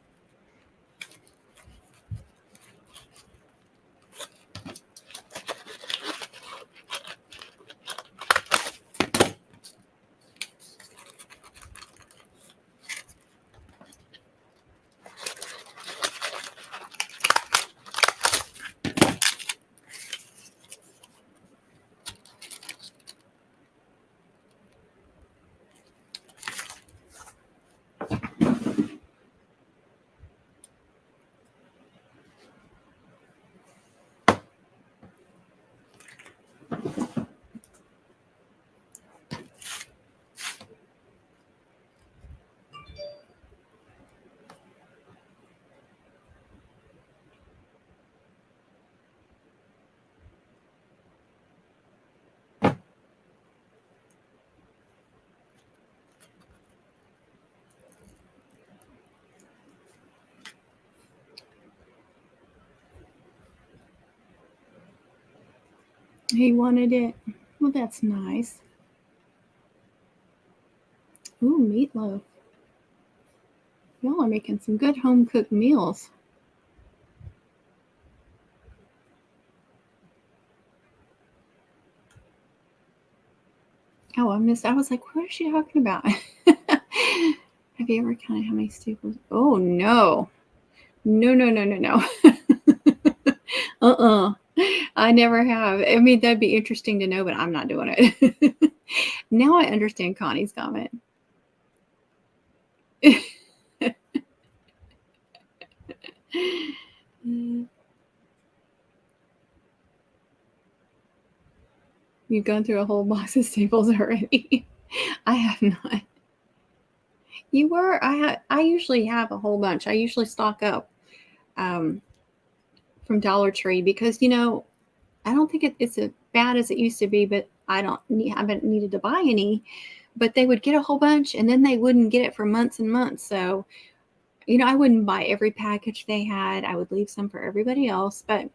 He wanted it. Well, that's nice. Ooh, meatloaf. Y'all are making some good home-cooked meals. Oh, I was like, what is she talking about? Have you ever counted how many staples? Oh, no. No. Uh-uh. I never have. I mean, that'd be interesting to know, but I'm not doing it. Now I understand Connie's comment. You've gone through a whole box of staples already. I have not. You were. I usually have a whole bunch. I usually stock up from Dollar Tree because I don't think it's as bad as it used to be, but haven't needed to buy any. But they would get a whole bunch and then they wouldn't get it for months and months. So, I wouldn't buy every package they had. I would leave some for everybody else, but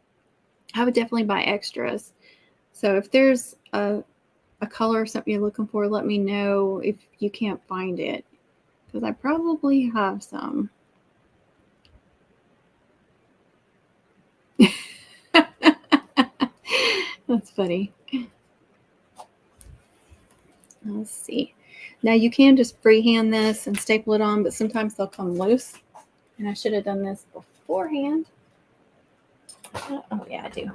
I would definitely buy extras. So if there's a color or something you're looking for, let me know if you can't find it, because I probably have some. That's funny. Let's see. Now you can just freehand this and staple it on, but sometimes they'll come loose. And I should have done this beforehand. Oh yeah, I do.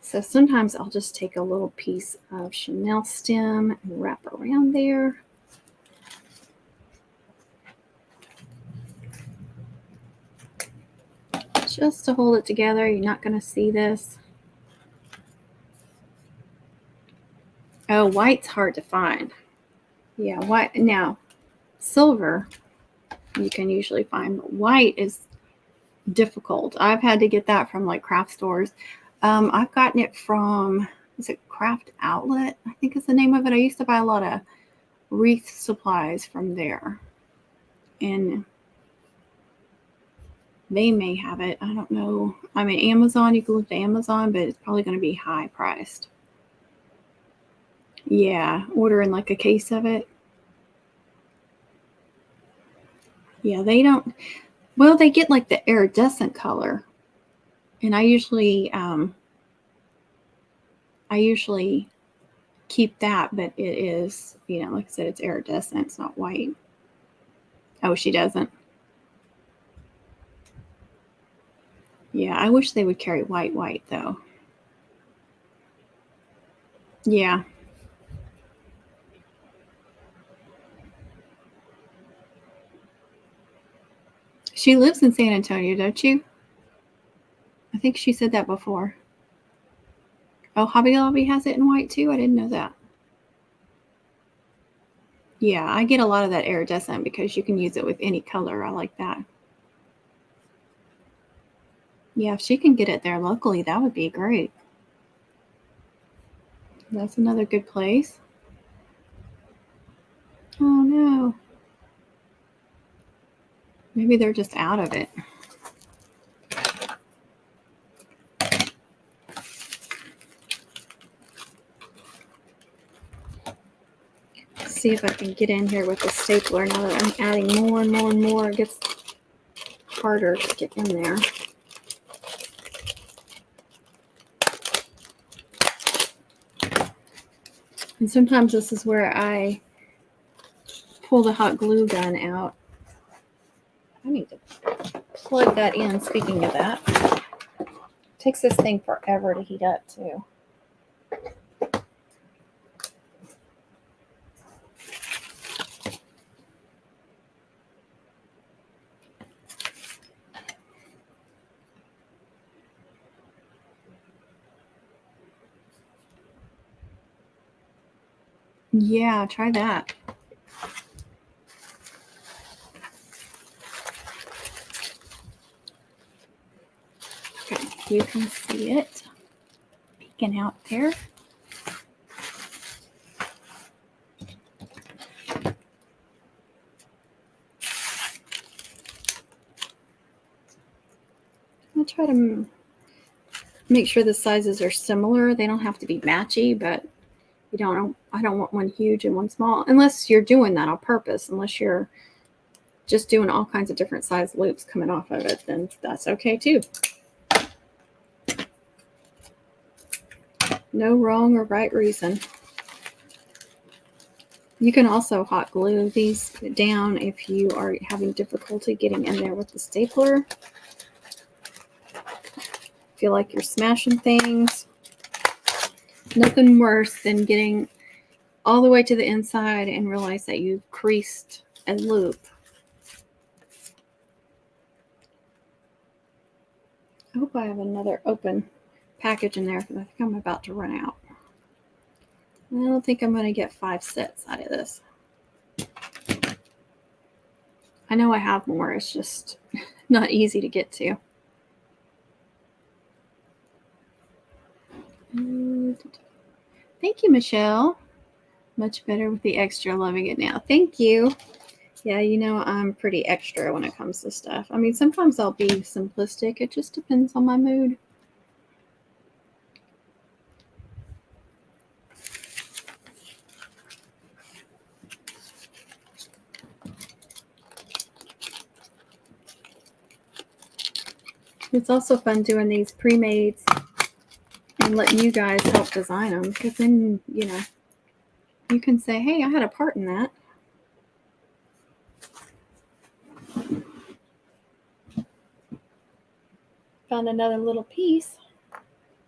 So sometimes I'll just take a little piece of Chanel stem and wrap around there. Just to hold it together. You're not going to see this. Oh, white's hard to find. Yeah, white. Now, silver you can usually find. But white is difficult. I've had to get that from like craft stores. I've gotten it from, is it Craft Outlet? I think is the name of it. I used to buy a lot of wreath supplies from there. And they may have it. I don't know. I mean, Amazon, you can look at Amazon, but it's probably going to be high priced. Yeah, ordering like a case of it. Yeah, they don't. Well, they get like the iridescent color. And I usually keep that, but it is, like I said, it's iridescent. It's not white. Oh, she doesn't. Yeah, I wish they would carry white though. Yeah. She lives in San Antonio, don't you? I think she said that before. Oh, Hobby Lobby has it in white too? I didn't know that. Yeah, I get a lot of that iridescent because you can use it with any color. I like that. Yeah, if she can get it there locally, that would be great. That's another good place. Oh no. Maybe they're just out of it. Let's see if I can get in here with the stapler now that I'm adding more and more and more. It gets harder to get in there. And sometimes this is where I pull the hot glue gun out. I need to plug that in. Speaking of that, it takes this thing forever to heat up too. Yeah, try that. Okay, you can see it peeking out there. I'll try to make sure the sizes are similar. They don't have to be matchy, but I don't want one huge and one small, unless you're doing that on purpose. Unless you're just doing all kinds of different size loops coming off of it, then that's okay too. No wrong or right reason. You can also hot glue these down if you are having difficulty getting in there with the stapler. feel like you're smashing things. Nothing worse than getting all the way to the inside and realize that you've creased a loop. I hope I have another open package in there because I think I'm about to run out. I don't think I'm going to get 5 sets out of this. I know I have more. It's just not easy to get to. Thank you, Michelle. Much better with the extra. Loving it now. Thank you. Yeah, you know, I'm pretty extra when it comes to stuff. I mean, sometimes I'll be simplistic. It just depends on my mood. It's also fun doing these pre-mades and letting you guys help design them, because then, you know, you can say, hey, I had a part in that. Found another little piece.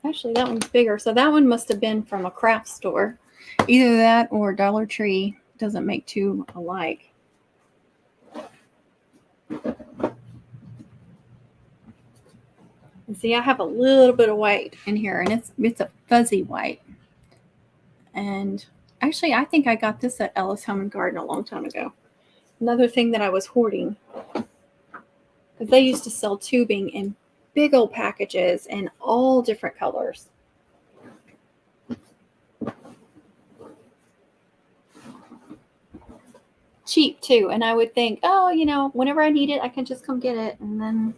Actually, that one's bigger. So that one must have been from a craft store. Either that or Dollar Tree. Doesn't make two alike. And see, I have a little bit of white in here, and it's a fuzzy white. And actually, I think I got this at Ellis Home and Garden a long time ago. Another thing that I was hoarding, because they used to sell tubing in big old packages in all different colors. Cheap too. And I would think, oh, you know, whenever I need it, I can just come get it. And then,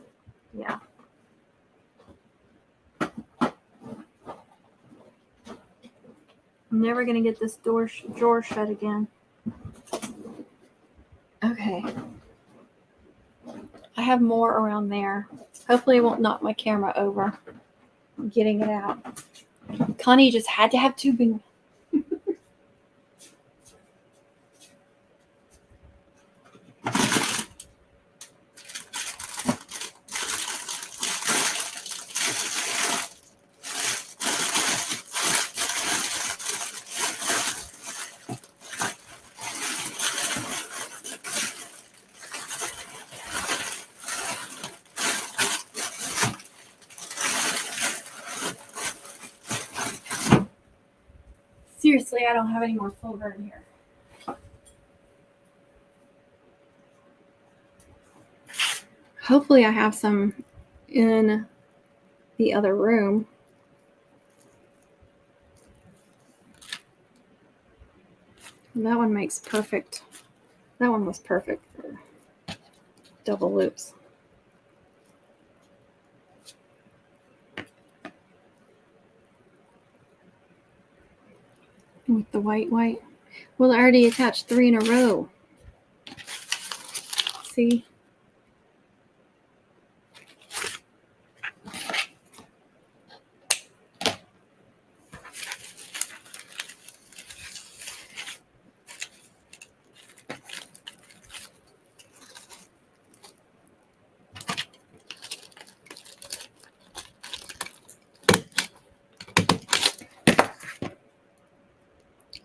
yeah. I'm never going to get this drawer shut again. Okay. I have more around there. Hopefully it won't knock my camera over. I'm getting it out. Connie just had to have tubing. Seriously, I don't have any more silver in here. Hopefully I have some in the other room. And that one makes perfect. That one was perfect for double loops. With the white. Well, I already attached 3 in a row. See?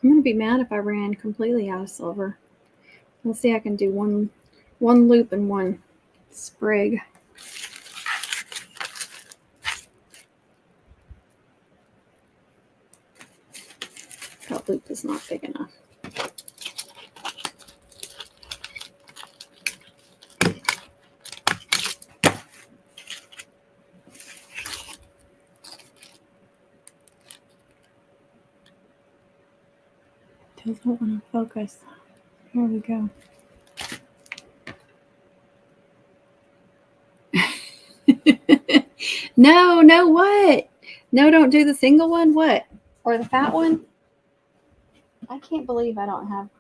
I'm going to be mad if I ran completely out of silver. Let's see, I can do one loop and one sprig. That loop is not big enough. Doesn't want to focus. Here we go. No, what? No, don't do the single one. What? Or the fat one? I can't believe I don't have.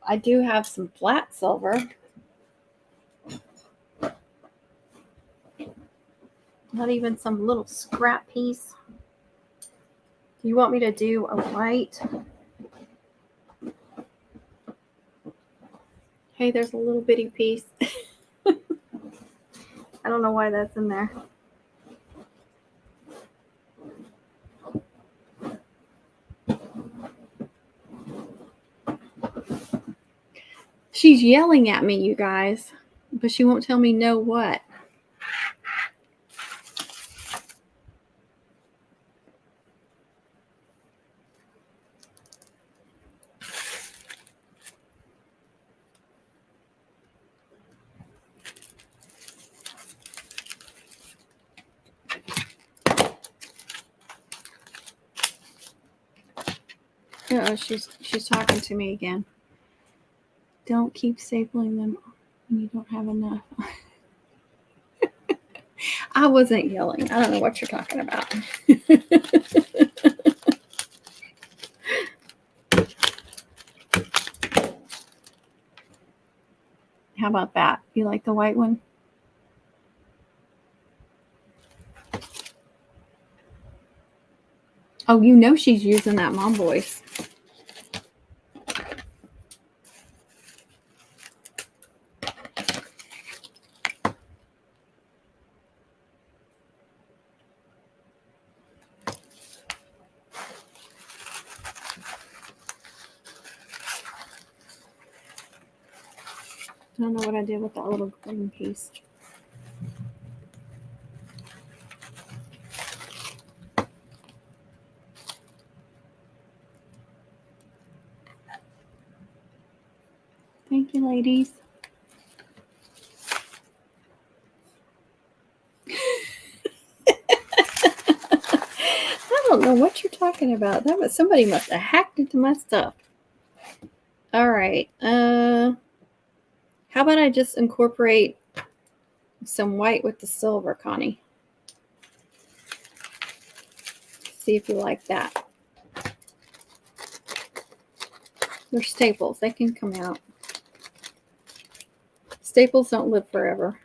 I do have some flat silver. Not even some little scrap piece. Do you want me to do a white? Hey, there's a little bitty piece. I don't know why that's in there. She's yelling at me, you guys, but she won't tell me no what. Oh, she's talking to me again. Don't keep stapling them when you don't have enough. I wasn't yelling. I don't know what you're talking about. How about that? You like the white one? Oh, you know she's using that mom voice. I don't know what I did with that little green piece. Thank you, ladies. I don't know what you're talking about. Somebody must have hacked into my stuff. All right. How about I just incorporate some white with the silver, Connie? See if you like that. They're staples. They can come out. Staples don't live forever.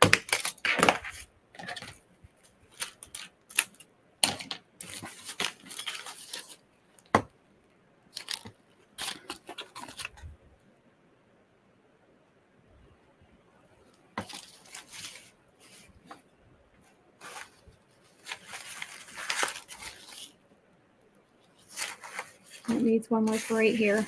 It needs one more right here.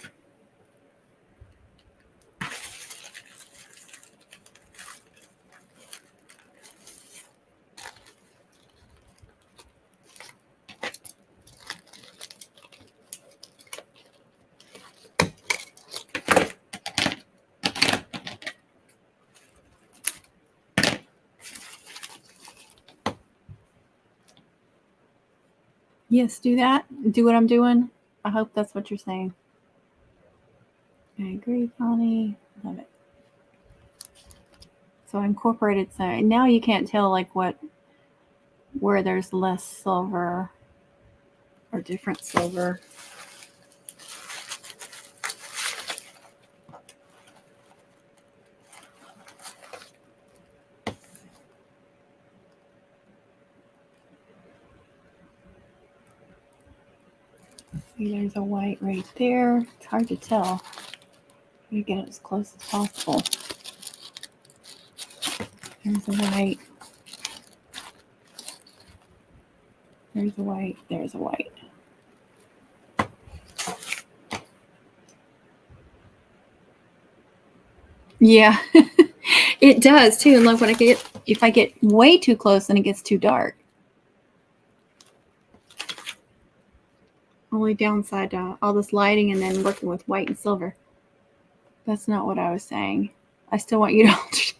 Yes, do that. Do what I'm doing. I hope that's what you're saying. I agree, Connie. Love it. So I incorporated some. Now you can't tell like where there's less silver or different silver. See, there's a white right there. It's hard to tell. You get it as close as possible. There's a white. There's a white. There's a white. Yeah, it does too. And look, if I get way too close, then it gets too dark. Only downside to all this lighting and then working with white and silver. That's not what I was saying. I still want you to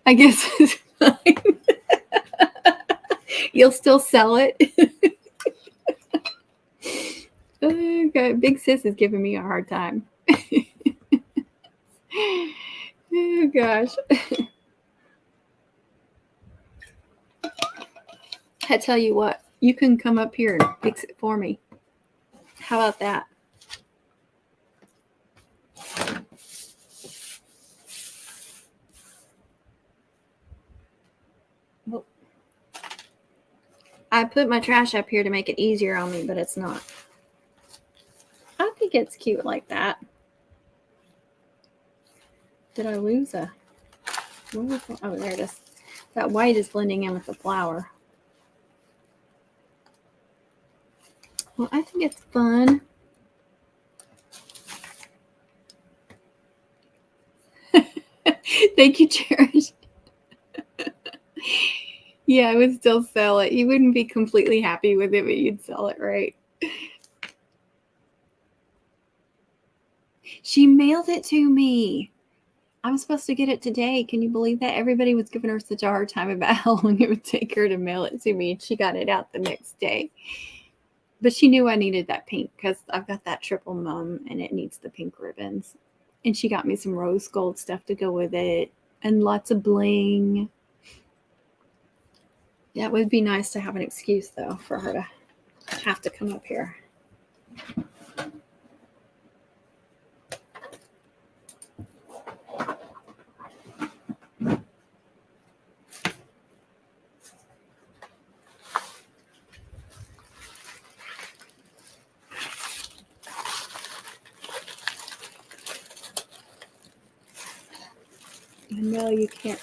I guess it's fine. You'll still sell it. Okay, Big Sis is giving me a hard time. Oh gosh. I tell you what, you can come up here and fix it for me. How about that? Well, I put my trash up here to make it easier on me, but it's not. I think it's cute like that. Did I lose a... Oh, there it is. That white is blending in with the flower. Well, I think it's fun. Thank you, Cherish. Yeah, I would still sell it. You wouldn't be completely happy with it, but you'd sell it, right? She mailed it to me. I was supposed to get it today. Can you believe that? Everybody was giving her such a hard time about how long it would take her to mail it to me. She got it out the next day. But she knew I needed that pink because I've got that triple mum and it needs the pink ribbons. And she got me some rose gold stuff to go with it and lots of bling. That would be nice to have an excuse, though, for her to have to come up here. I know you can't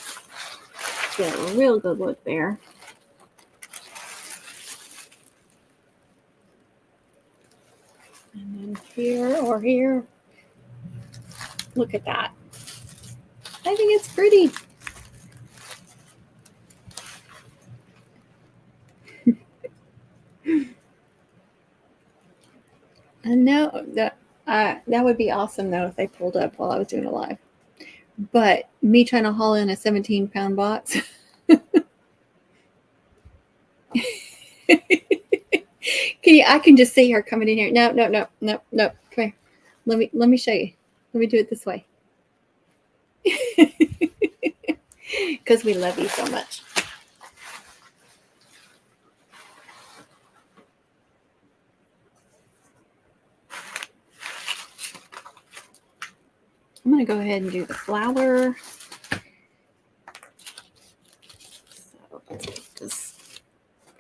get a real good look there. And then here or here. Look at that. I think it's pretty. I know that would be awesome, though, if they pulled up while I was doing a live. But me trying to haul in a 17-pound box. I can just see her coming in here. No. Come here. Let me show you. Let me do it this way. Because we love you so much. I'm going to go ahead and do the flour. So let's put this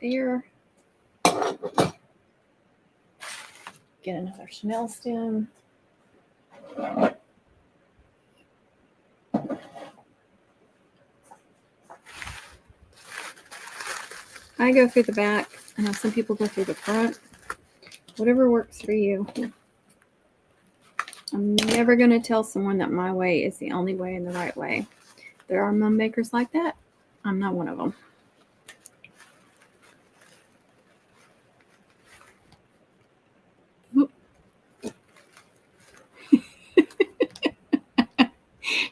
there. Get another Chanel stem. I go through the back. I know some people go through the front. Whatever works for you. I'm never going to tell someone that my way is the only way and the right way. There are mum makers like that. I'm not one of them.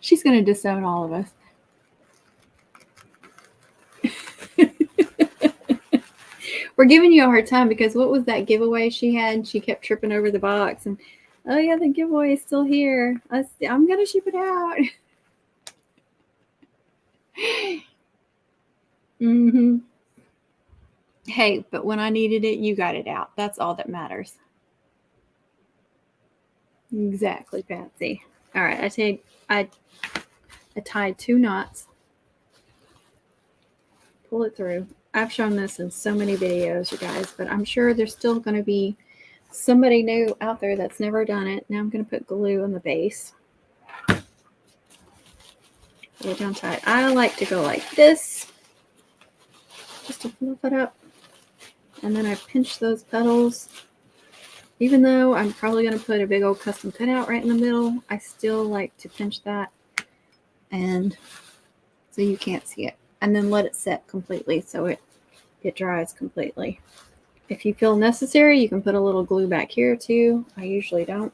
She's going to disown all of us. We're giving you a hard time because what was that giveaway she had? She kept tripping over the box and, oh yeah, the giveaway is still here. I'm going to ship it out. Mm-hmm. Hey, but when I needed it, you got it out. That's all that matters. Exactly, Patsy. All right, I tied 2 knots. Pull it through. I've shown this in so many videos, you guys, but I'm sure there's still going to be somebody new out there that's never done it. Now I'm going to put glue on the base. Pull it down tight. I like to go like this, just to fluff it up. And then I pinch those petals. Even though I'm probably going to put a big old custom cutout right in the middle, I still like to pinch that and so you can't see it. And then let it set completely so it dries completely. If you feel necessary, you can put a little glue back here too. I usually don't.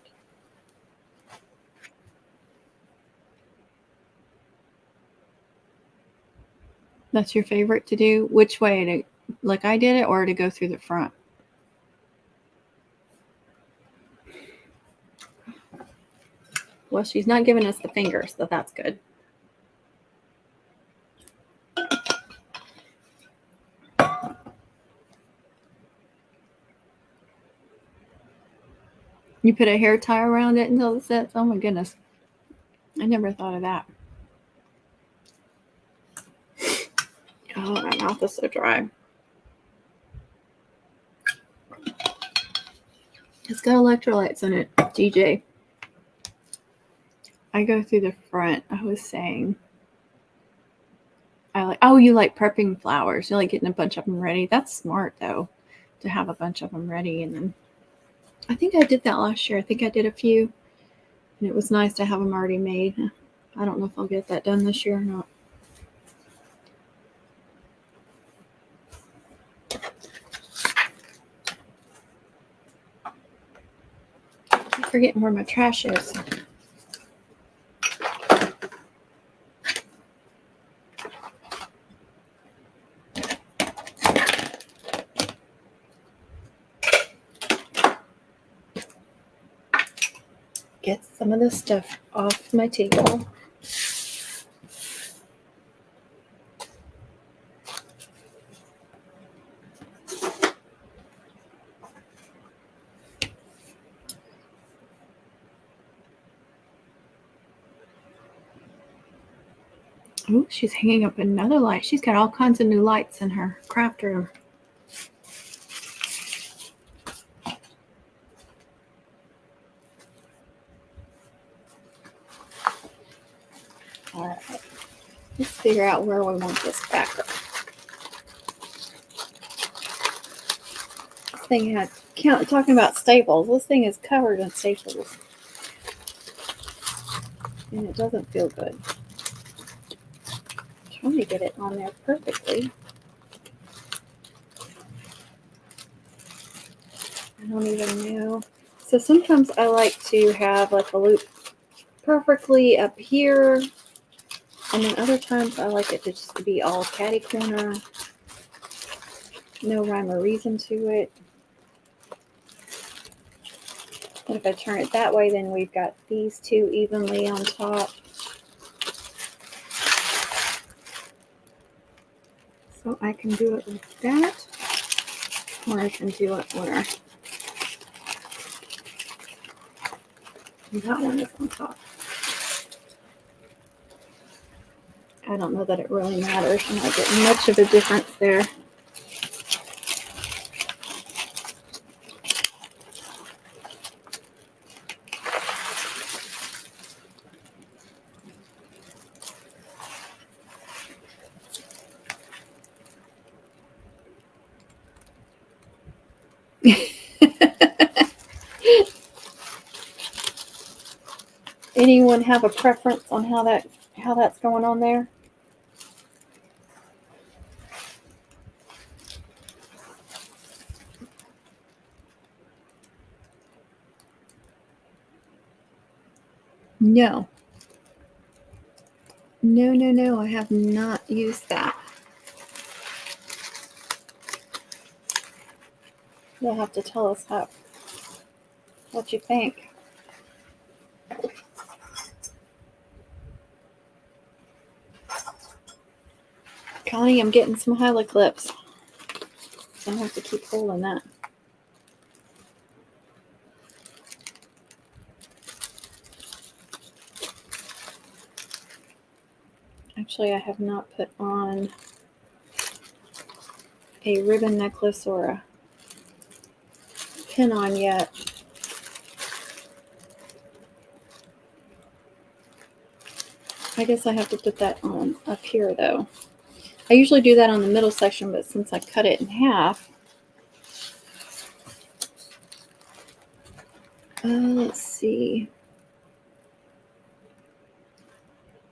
That's your favorite to do? Which way, to like I did it, or to go through the front? Well, she's not giving us the fingers, so that's good. You put a hair tie around it until it sets? Oh my goodness. I never thought of that. Oh, my mouth is so dry. It's got electrolytes in it, DJ. I go through the front. I was saying. Oh, you like prepping flowers. You like getting a bunch of them ready. That's smart, though. to have a bunch of them ready. And then I think I did that last year. I think I did a few, and it was nice to have them already made. I don't know if I'll get that done this year or not. I'm forgetting where my trash is. Get some of this stuff off my table. Oh, she's hanging up another light. She's got all kinds of new lights in her craft room. All right, let's figure out where we want this backer. This thing had, talking about staples, this thing is covered in staples. And it doesn't feel good. I'm trying to get it on there perfectly. I don't even know. So sometimes I like to have like a loop perfectly up here. And then other times I like it to just be all catty corner. No rhyme or reason to it. And if I turn it that way, then we've got these two evenly on top. So I can do it like that. Or I can do it where that one is on top. I don't know that it really matters. I'm not getting much of a difference there. Anyone have a preference on how that's going on there? No. No, I have not used that. You'll have to tell us what you think. Connie, I'm getting some Hyla clips. So I have to keep holding that. Actually, I have not put on a ribbon necklace or a pin on yet. I guess I have to put that on up here though. I usually do that on the middle section, but since I cut it in half, let's see.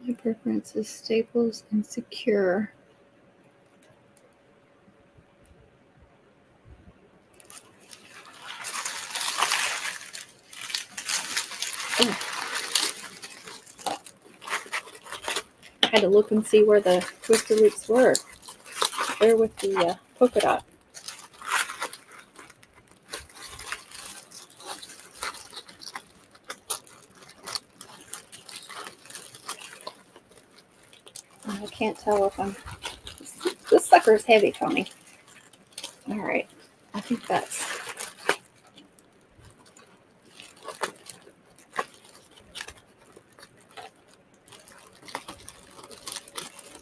My preference is staples and secure. Oh. I had to look and see where the twister loops were. They're with the polka dot. I can't tell if I'm... This sucker's heavy, Tony. All right. I think that's...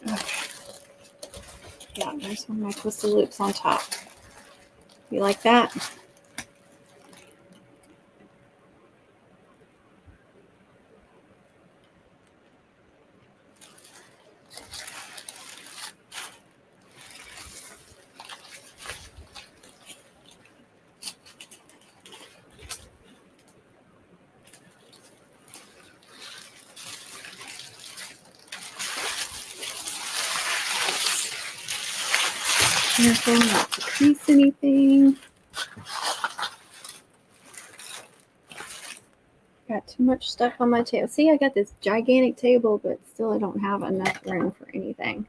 Okay. Yeah, there's one of my twisted loops on top. You like that? Careful not to crease anything. Got too much stuff on my table. See, I got this gigantic table, but still I don't have enough room for anything.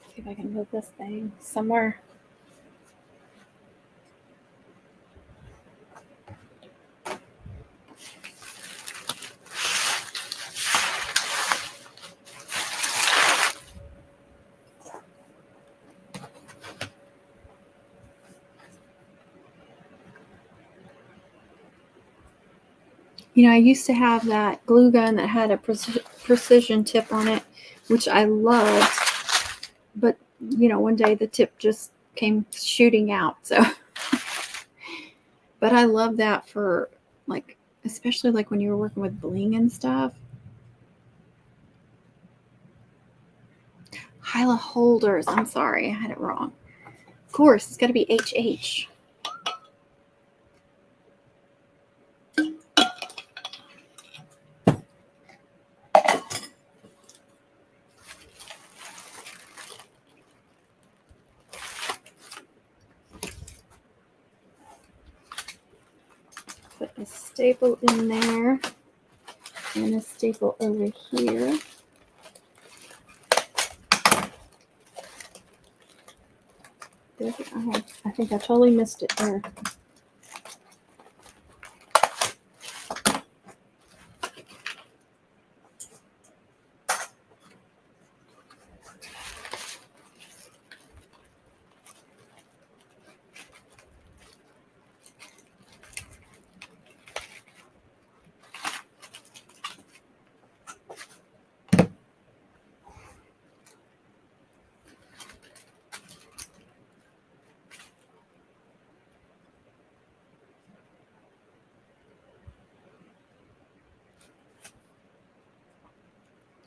See if I can move this thing somewhere. You know, I used to have that glue gun that had a precision tip on it, which I loved. But, you know, one day the tip just came shooting out. So, but I love that for, like, especially like when you were working with bling and stuff. Hyla holders. I'm sorry, I had it wrong. Of course, it's got to be HH. Put a staple in there and a staple over here. Oh, I think I totally missed it there.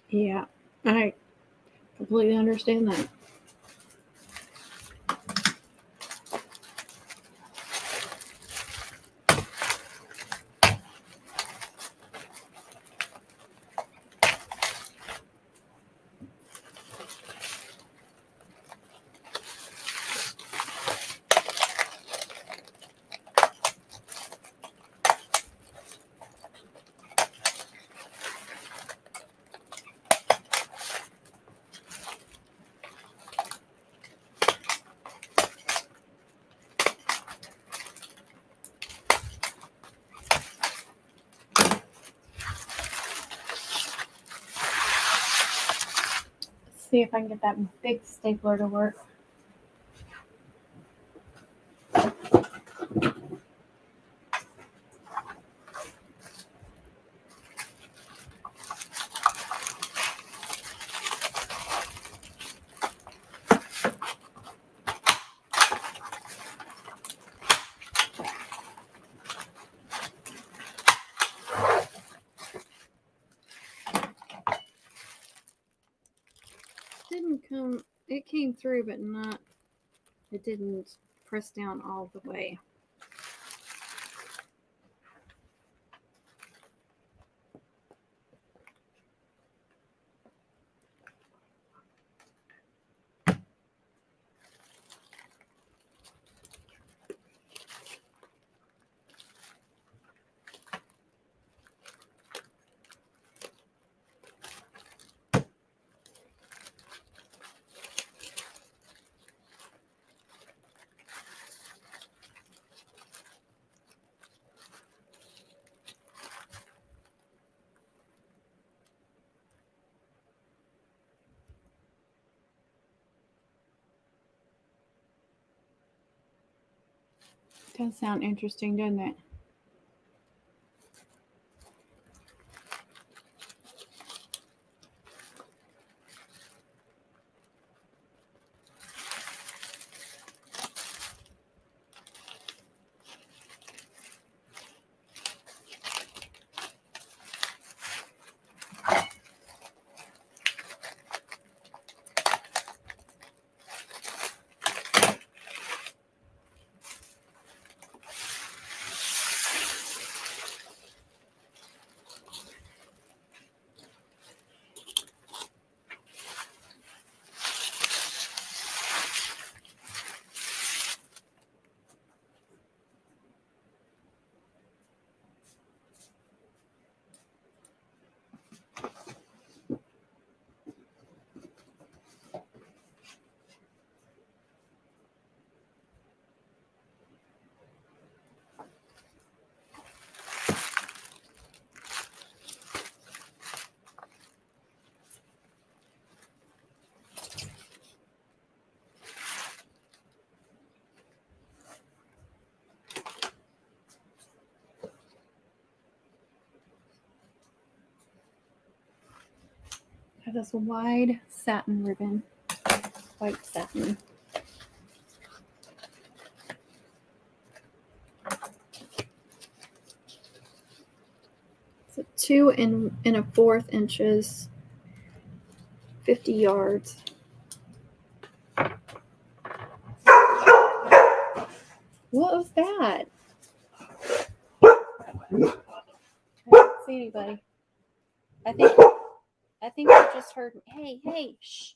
Yeah, I completely understand that. See if I can get that big stapler to work. Didn't come, it came through, but not, it didn't press down all the way. Does sound interesting, doesn't it? I have this wide satin ribbon, white satin. So 2 1/4 inches, 50 yards. What was that? I didn't see anybody. I think you just heard me. Hey, shh.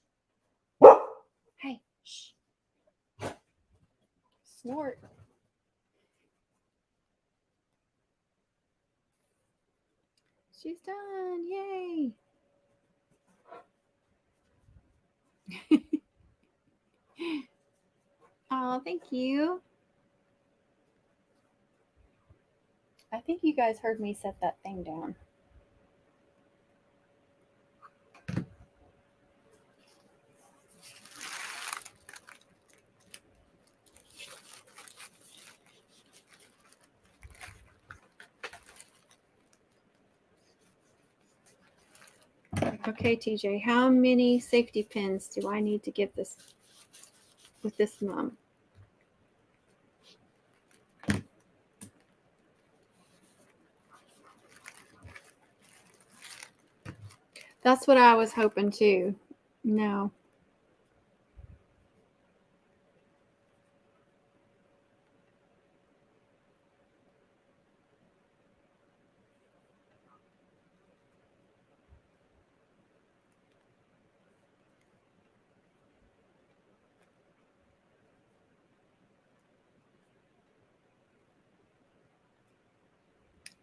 Hey, shh. Snort. She's done. Yay. Oh, thank you. I think you guys heard me set that thing down. Okay, TJ, how many safety pins do I need to give this with this mom? That's what I was hoping too. No.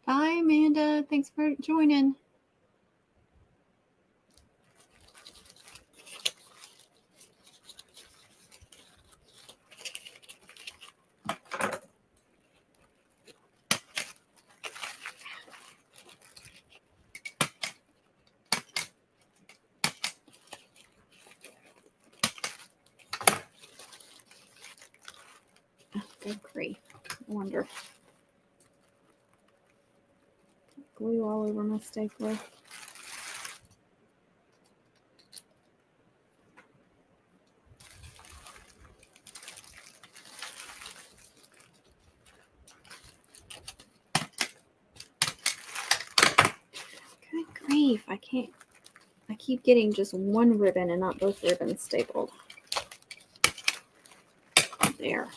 Hi, Amanda. Thanks for joining. Good grief. I wonder. Glue all over my stapler. Good grief. I can't. I keep getting just one ribbon and not both ribbons stapled. There.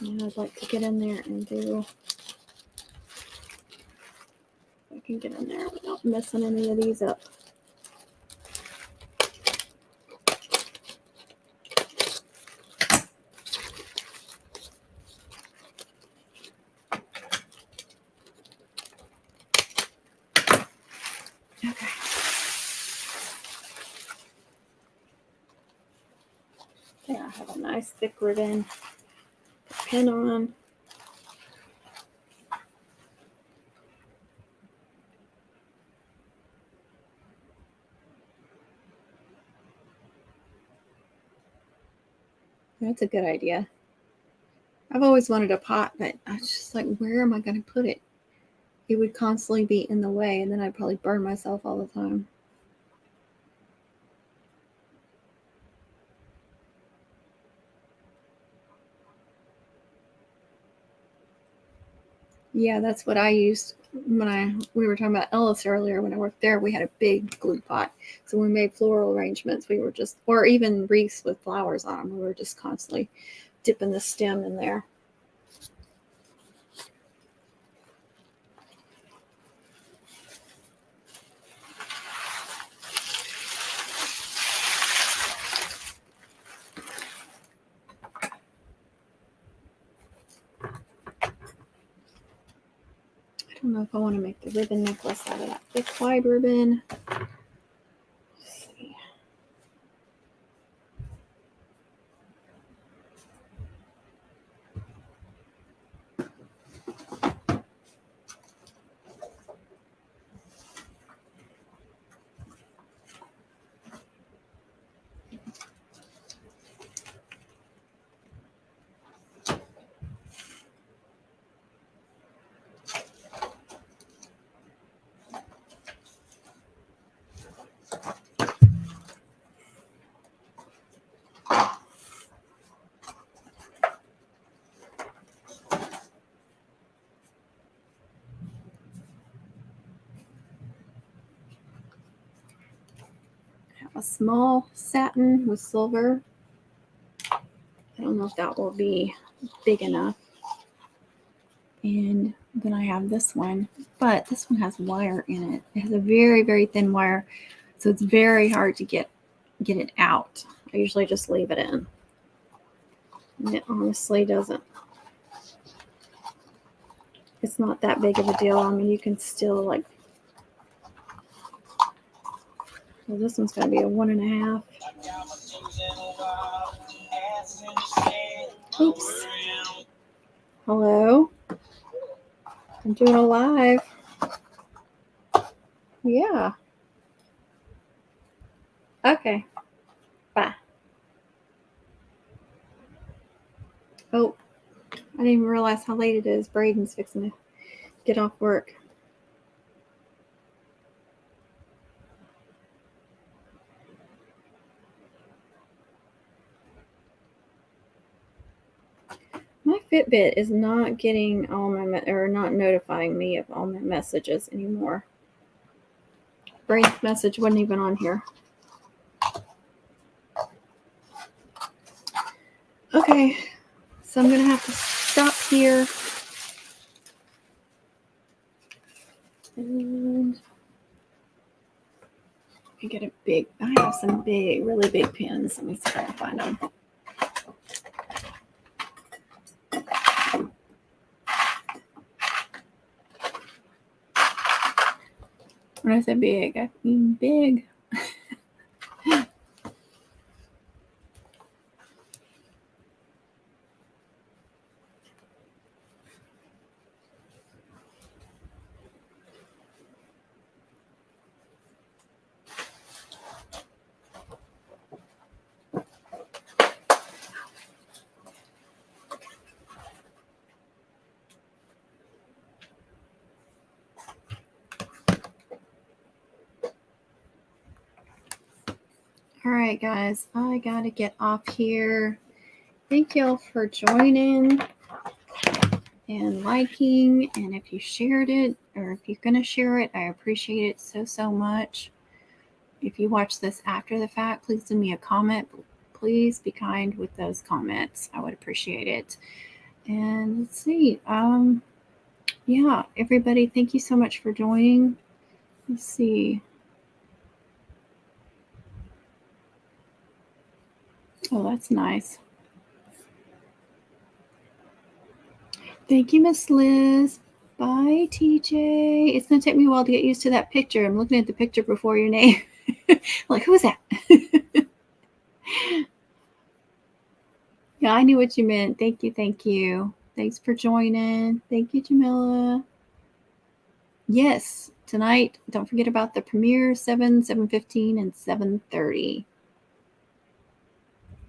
Now I'd like to get in there and do. I can get in there without messing any of these up. Okay. There, I have a nice thick ribbon. Pin on. That's a good idea. I've always wanted a pot, but I was just like, where am I going to put it? It would constantly be in the way, and then I'd probably burn myself all the time. Yeah, that's what I used when we were talking about Ellis earlier. When I worked there, we had a big glue pot. So when we made floral arrangements, we were just, or even wreaths with flowers on them, we were just constantly dipping the stem in there. I don't know if I want to make the ribbon necklace out of that thick wide ribbon. Let's see. a small satin with silver. I don't know if that will be big enough. And then I have this one, but this one has wire in it. It has a very, very thin wire, so it's very hard to get it out. I usually just leave it in. And it honestly doesn't. It's not that big of a deal. I mean, you can still like. Well, this one's going to be a 1.5. Oops. Hello. I'm doing a live. Yeah. Okay. Bye. Oh, I didn't even realize how late it is. Braden's fixing to get off work. My Fitbit is not getting all my not notifying me of all my messages anymore. Braden's message wasn't even on here. Okay, so I'm gonna have to stop here. And I get a big. I have some big, really big pins. Let me see if I can find them. When I say big, I mean big. All right, guys, I gotta get off here. Thank y'all for joining and liking. And if you shared it, or if you're gonna share it, I appreciate it so much. If you watch this after the fact, please leave me a comment. Please be kind with those comments. I would appreciate it. And let's see. Yeah, everybody, thank you so much for joining. Let's see. Oh, that's nice. Thank you, Miss Liz. Bye, TJ. It's going to take me a while to get used to that picture. I'm looking at the picture before your name. Like, who's that? Yeah, I knew what you meant. Thank you. Thank you. Thanks for joining. Thank you, Jamila. Yes, tonight, don't forget about the premiere, 7:15, and 7:30.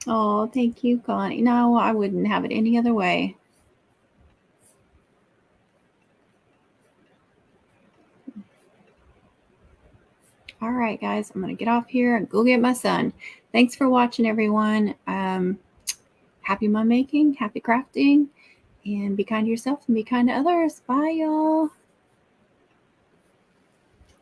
Oh, thank you, Connie. No, I wouldn't have it any other way. All right, guys, I'm going to get off here and go get my son. Thanks for watching, everyone. Happy mom making, happy crafting, and be kind to yourself and be kind to others. Bye, y'all.